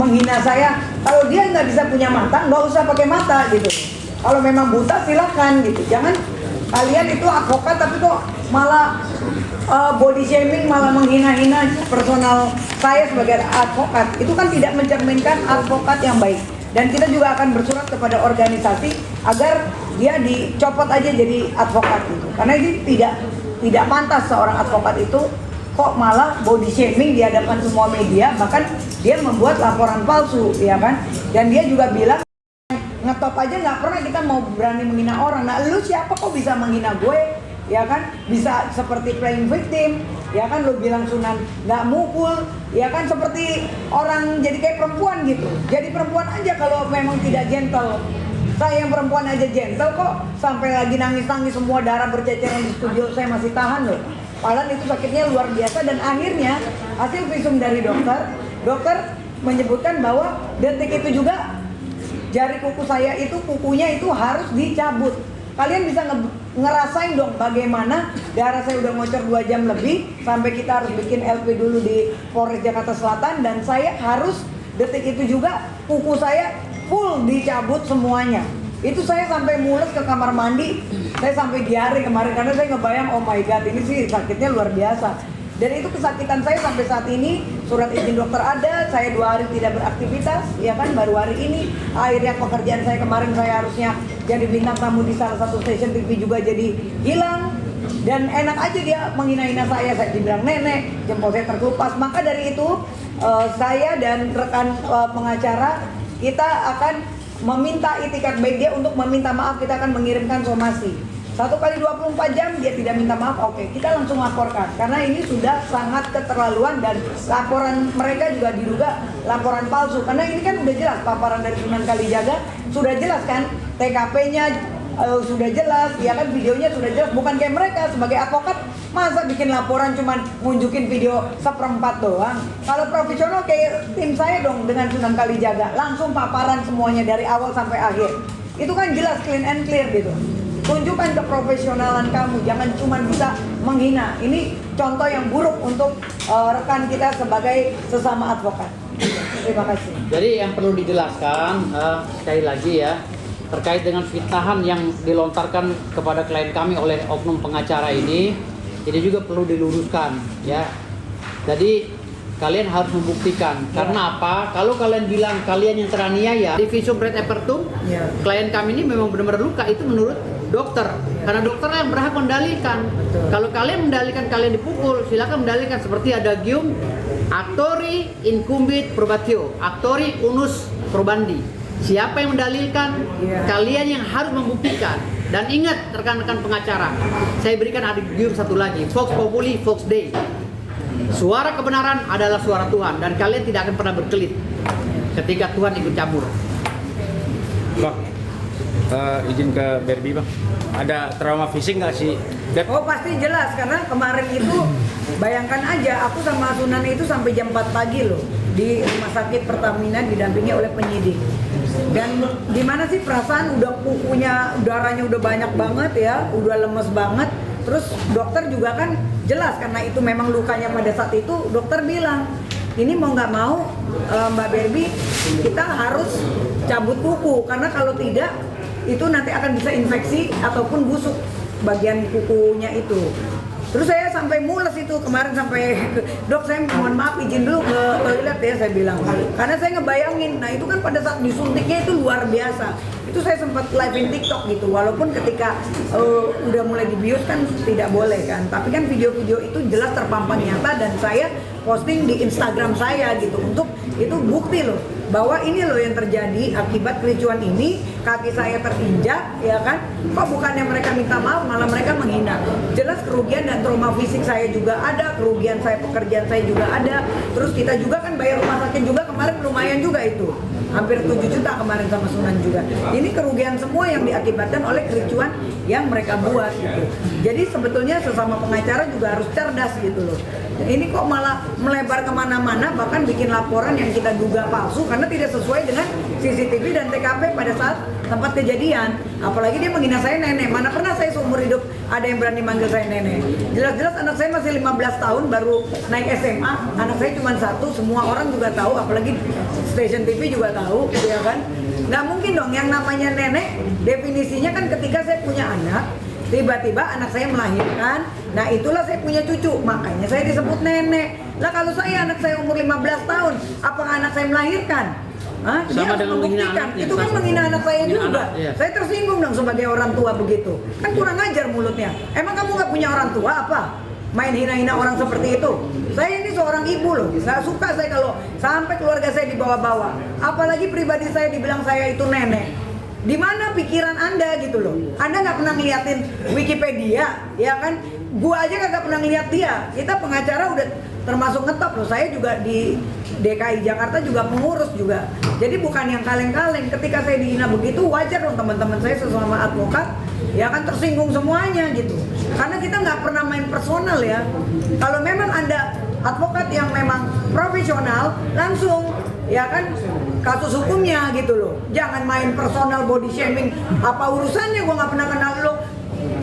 menghina saya? Kalau dia nggak bisa punya mata, nggak usah pakai mata gitu. Kalau memang buta silakan gitu. Jangan kalian itu advokat tapi kok malah body shaming, malah menghina-hina personal saya sebagai advokat. Itu kan tidak mencerminkan advokat yang baik. Dan kita juga akan bersurat kepada organisasi agar dia dicopot aja jadi advokat gitu. Karena ini tidak pantas seorang advokat itu kok malah body shaming di hadapan semua media, bahkan dia membuat laporan palsu, ya kan? Dan dia juga bilang ngetop aja nggak pernah kita mau berani menghina orang. Nah, lu siapa kok bisa menghina gue? Ya kan, bisa seperti playing victim, ya kan, lu bilang Sunan nggak mukul, ya kan, seperti orang jadi kayak perempuan gitu. Jadi perempuan aja kalau memang tidak gentle. Saya yang perempuan aja gentle kok, sampai lagi nangis-nangis semua darah berceceran di studio, saya masih tahan loh. Padahal itu sakitnya luar biasa, dan akhirnya hasil visum dari dokter menyebutkan bahwa detik itu juga jari kuku saya itu, kukunya itu harus dicabut. Kalian bisa ngerasain dong bagaimana darah saya udah ngocor 2 jam lebih, sampai kita harus bikin LP dulu di Polres Jakarta Selatan, dan saya harus detik itu juga kuku saya full dicabut semuanya. Itu saya sampai mules ke kamar mandi, saya sampai diare kemarin karena saya ngebayang, oh my god, ini sih sakitnya luar biasa. Dan itu kesakitan saya sampai saat ini, surat izin dokter ada, saya 2 hari tidak beraktivitas, ya kan, baru hari ini. Akhirnya pekerjaan saya kemarin, saya harusnya jadi bintang tamu di salah satu stasiun TV juga jadi hilang. Dan enak aja dia menghina-hina saya dibilang nenek, jempol saya terkelupas. Maka dari itu, saya dan rekan pengacara, kita akan meminta itikat baik dia untuk meminta maaf, kita akan mengirimkan somasi. 1 kali 24 jam dia tidak minta maaf, oke, kita langsung laporkan. Karena ini sudah sangat keterlaluan, dan laporan mereka juga diduga laporan palsu. Karena ini kan udah jelas, paparan dari Sunan Kalijaga sudah jelas kan, TKP-nya sudah jelas, ya kan, videonya sudah jelas. Bukan kayak mereka sebagai advokat, masa bikin laporan cuman ngunjukin video 1/4 doang. Kalau profesional kayak tim saya dong dengan Sunan Kalijaga, langsung paparan semuanya dari awal sampai akhir. Itu kan jelas, clean and clear gitu. Tunjukkan keprofesionalan kamu, jangan cuma bisa menghina. Ini contoh yang buruk untuk rekan kita sebagai sesama advokat. Terima kasih. Jadi yang perlu dijelaskan sekali lagi ya, terkait dengan fitnahan yang dilontarkan kepada klien kami oleh oknum pengacara ini juga perlu diluruskan ya. Jadi kalian harus membuktikan. Karena apa? Kalau kalian bilang kalian yang teraniaya, di visum pret apertum, klien kami ini memang benar-benar luka, itu menurut dokter. Karena dokter yang berhak mendalilkan. Kalau kalian mendalilkan kalian dipukul, silakan mendalilkan seperti adagium actori incumbit probatio, actori unus probandi. Siapa yang mendalilkan? Kalian yang harus membuktikan. Dan ingat rekan-rekan pengacara, saya berikan adagium satu lagi, Vox Populi, Vox Dei. Suara kebenaran adalah suara Tuhan, dan kalian tidak akan pernah berkelit ketika Tuhan ikut campur. Bang, izin ke Berbi bang, ada trauma fisik nggak sih? Oh pasti jelas, karena kemarin itu bayangkan aja, aku sama Sunan itu sampai jam 4 pagi loh di rumah sakit Pertamina didampingi oleh penyidik. Dan gimana sih perasaan udah kukunya, darahnya udah banyak banget ya, udah lemes banget. Terus dokter juga kan jelas, karena itu memang lukanya pada saat itu, dokter bilang ini mau nggak mau Mbak Berbi, kita harus cabut kuku, karena kalau tidak itu nanti akan bisa infeksi ataupun busuk bagian kukunya itu. Terus saya sampai mules itu kemarin, sampai dok saya mohon maaf izin dulu ke toilet ya, saya bilang, karena saya ngebayangin. Nah itu kan pada saat disuntiknya itu luar biasa. Itu saya sempat live in TikTok gitu, walaupun ketika udah mulai dibius kan tidak boleh kan, tapi kan video-video itu jelas terpampang nyata dan saya posting di Instagram saya gitu, untuk itu bukti loh bahwa ini loh yang terjadi akibat kericuan ini, kaki saya terinjak ya kan, kok bukannya mereka minta maaf malah mereka menghina. Jelas kerugian dan trauma fisik saya juga ada, kerugian saya pekerjaan saya juga ada, terus kita juga kan bayar rumah sakit juga kemarin lumayan juga itu, hampir 7 juta kemarin sama Sunan juga. Ini kerugian semua yang diakibatkan oleh kericuan yang mereka buat gitu. Jadi sebetulnya sesama pengacara juga harus cerdas gitu loh. Ini kok malah melebar kemana-mana, bahkan bikin laporan yang kita duga palsu karena tidak sesuai dengan CCTV dan TKP pada saat tempat kejadian. Apalagi dia menghina saya nenek. Mana pernah saya seumur hidup ada yang berani manggil saya nenek. Jelas-jelas anak saya masih 15 tahun baru naik SMA. Anak saya cuma 1, semua orang juga tahu, apalagi stasiun TV juga tahu, ya kan. Nggak mungkin dong yang namanya nenek, definisinya kan ketika saya punya anak, tiba-tiba anak saya melahirkan, nah itulah saya punya cucu, makanya saya disebut nenek. Lah kalau saya anak saya umur 15 tahun, apakah anak saya melahirkan? Hah? Dia harus membuktikan, itu kan menghina anak saya juga. Saya tersinggung dong sebagai orang tua begitu. Kan kurang ajar mulutnya. Emang kamu nggak punya orang tua apa? Main hina-hina orang seperti itu. Saya ini seorang ibu loh, nggak suka saya kalau sampai keluarga saya dibawa-bawa. Apalagi pribadi saya dibilang saya itu nenek. Di mana pikiran Anda gitu loh? Anda nggak pernah ngeliatin Wikipedia, ya kan? Gua aja nggak pernah ngeliat dia. Kita pengacara udah termasuk ngetop loh. Saya juga di DKI Jakarta juga pengurus juga. Jadi bukan yang kaleng-kaleng. Ketika saya dihina begitu, wajar dong teman-teman saya sesama advokat, ya kan tersinggung semuanya gitu. Karena kita nggak pernah main personal ya. Kalau memang Anda advokat yang memang profesional, langsung ya kan kasus hukumnya gitu loh. Jangan main personal body shaming. Apa urusannya, gua nggak pernah kenal lo.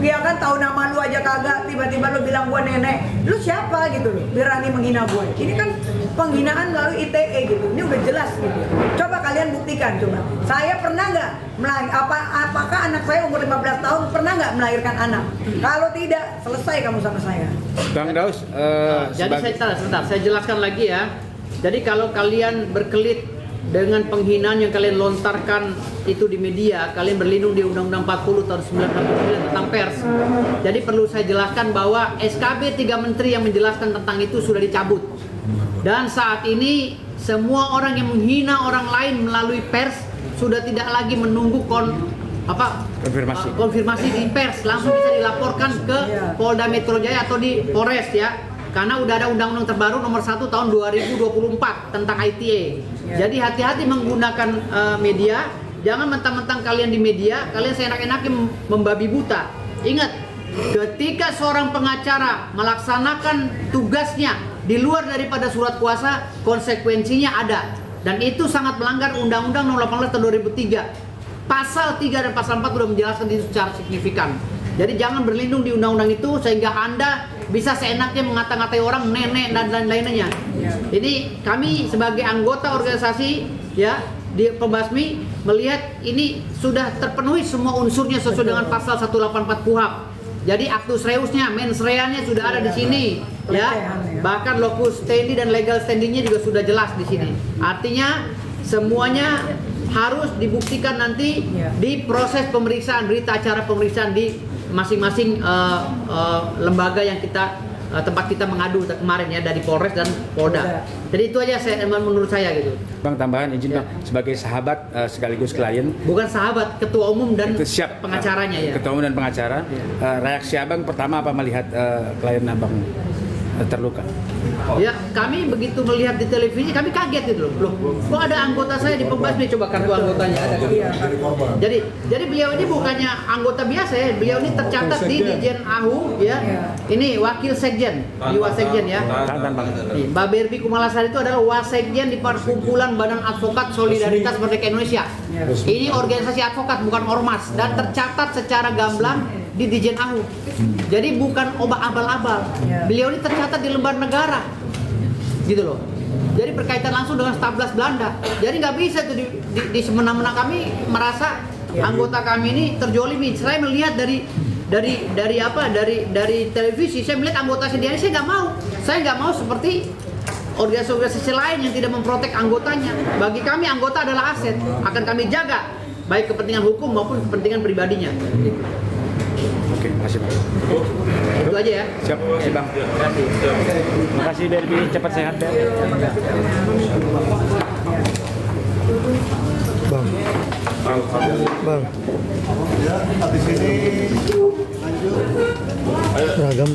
Ya kan tahu nama lu aja kagak, tiba-tiba lu bilang gua nenek. Lu siapa gitu loh, berani menghina gue. Ini kan penghinaan melalui ITE gitu. Ini udah jelas gitu. Coba kalian buktikan coba. Saya pernah nggak apakah anak saya umur 15 tahun pernah nggak melahirkan anak? Kalau tidak, selesai kamu sama saya. Bang Daus, jadi sebentar, saya jelaskan lagi ya. Jadi kalau kalian berkelit dengan penghinaan yang kalian lontarkan itu di media, kalian berlindung di Undang-Undang 40 tahun 1999 tentang pers. Jadi perlu saya jelaskan bahwa SKB 3 Menteri yang menjelaskan tentang itu sudah dicabut. Dan saat ini semua orang yang menghina orang lain melalui pers sudah tidak lagi menunggu konfirmasi di pers, langsung bisa dilaporkan ke Polda Metro Jaya atau di Polres ya. Karena udah ada undang-undang terbaru nomor 1 tahun 2024 tentang ITE. Jadi hati-hati menggunakan media jangan mentang-mentang kalian di media, kalian seenak-enaknya membabi buta. Ingat, ketika seorang pengacara melaksanakan tugasnya di luar daripada surat kuasa, konsekuensinya ada. Dan itu sangat melanggar Undang-Undang Nomor 18 Tahun 2003. Pasal 3 dan pasal 4 sudah menjelaskan itu secara signifikan. Jadi jangan berlindung di undang-undang itu sehingga Anda bisa seenaknya mengata-ngatai orang nenek dan lain-lainnya. Jadi kami sebagai anggota organisasi ya di Pembasmi melihat ini sudah terpenuhi semua unsurnya sesuai dengan pasal 184 KUHP. Jadi aktus reusnya, mens reanya sudah ada di sini, ya. Bahkan locus standi dan legal standingnya juga sudah jelas di sini. Artinya semuanya harus dibuktikan nanti di proses pemeriksaan, berita acara pemeriksaan di masing-masing lembaga yang kita tempat kita mengadu kemarin ya, dari Polres dan Polda. Jadi itu aja menurut saya gitu. Bang, tambahan izin Bang, sebagai sahabat sekaligus klien. Bukan sahabat, ketua umum dan siap, pengacaranya ya. Ketua umum dan pengacara. Reaksi Abang pertama apa melihat klien Abang terluka? Ya, kami begitu melihat di televisi kami kaget gitu loh. Kok ada anggota saya di Pembasmi, coba kartu anggotanya ada. Jadi beliau ini bukannya anggota biasa ya, beliau ini tercatat di Dijen AHU ya. Ini wakil sekjen, di Wasekjen ya. Mbak Berbi Kumalasari itu adalah Wasekjen di Perkumpulan Badan Advokat Solidaritas Merdeka Indonesia. Ini organisasi advokat bukan ormas dan tercatat secara gamblang di Dijen AHU. Jadi bukan obat abal-abal. Beliau ini tercatat di lembar negara. Gitu loh. Jadi berkaitan langsung dengan Stablas Belanda. Jadi nggak bisa tuh di semena-mena kami merasa anggota kami ini terjolimi. Saya melihat dari televisi, saya melihat anggota sendiri, saya nggak mau. Saya nggak mau seperti organisasi lain yang tidak memprotek anggotanya. Bagi kami anggota adalah aset, akan kami jaga baik kepentingan hukum maupun kepentingan pribadinya. Oke, makasih Bang. Itu aja ya. Siap, Bang. Terima kasih Berbi, cepat sehat ya. Bang. Ya, habis ini lanjut. Seragam.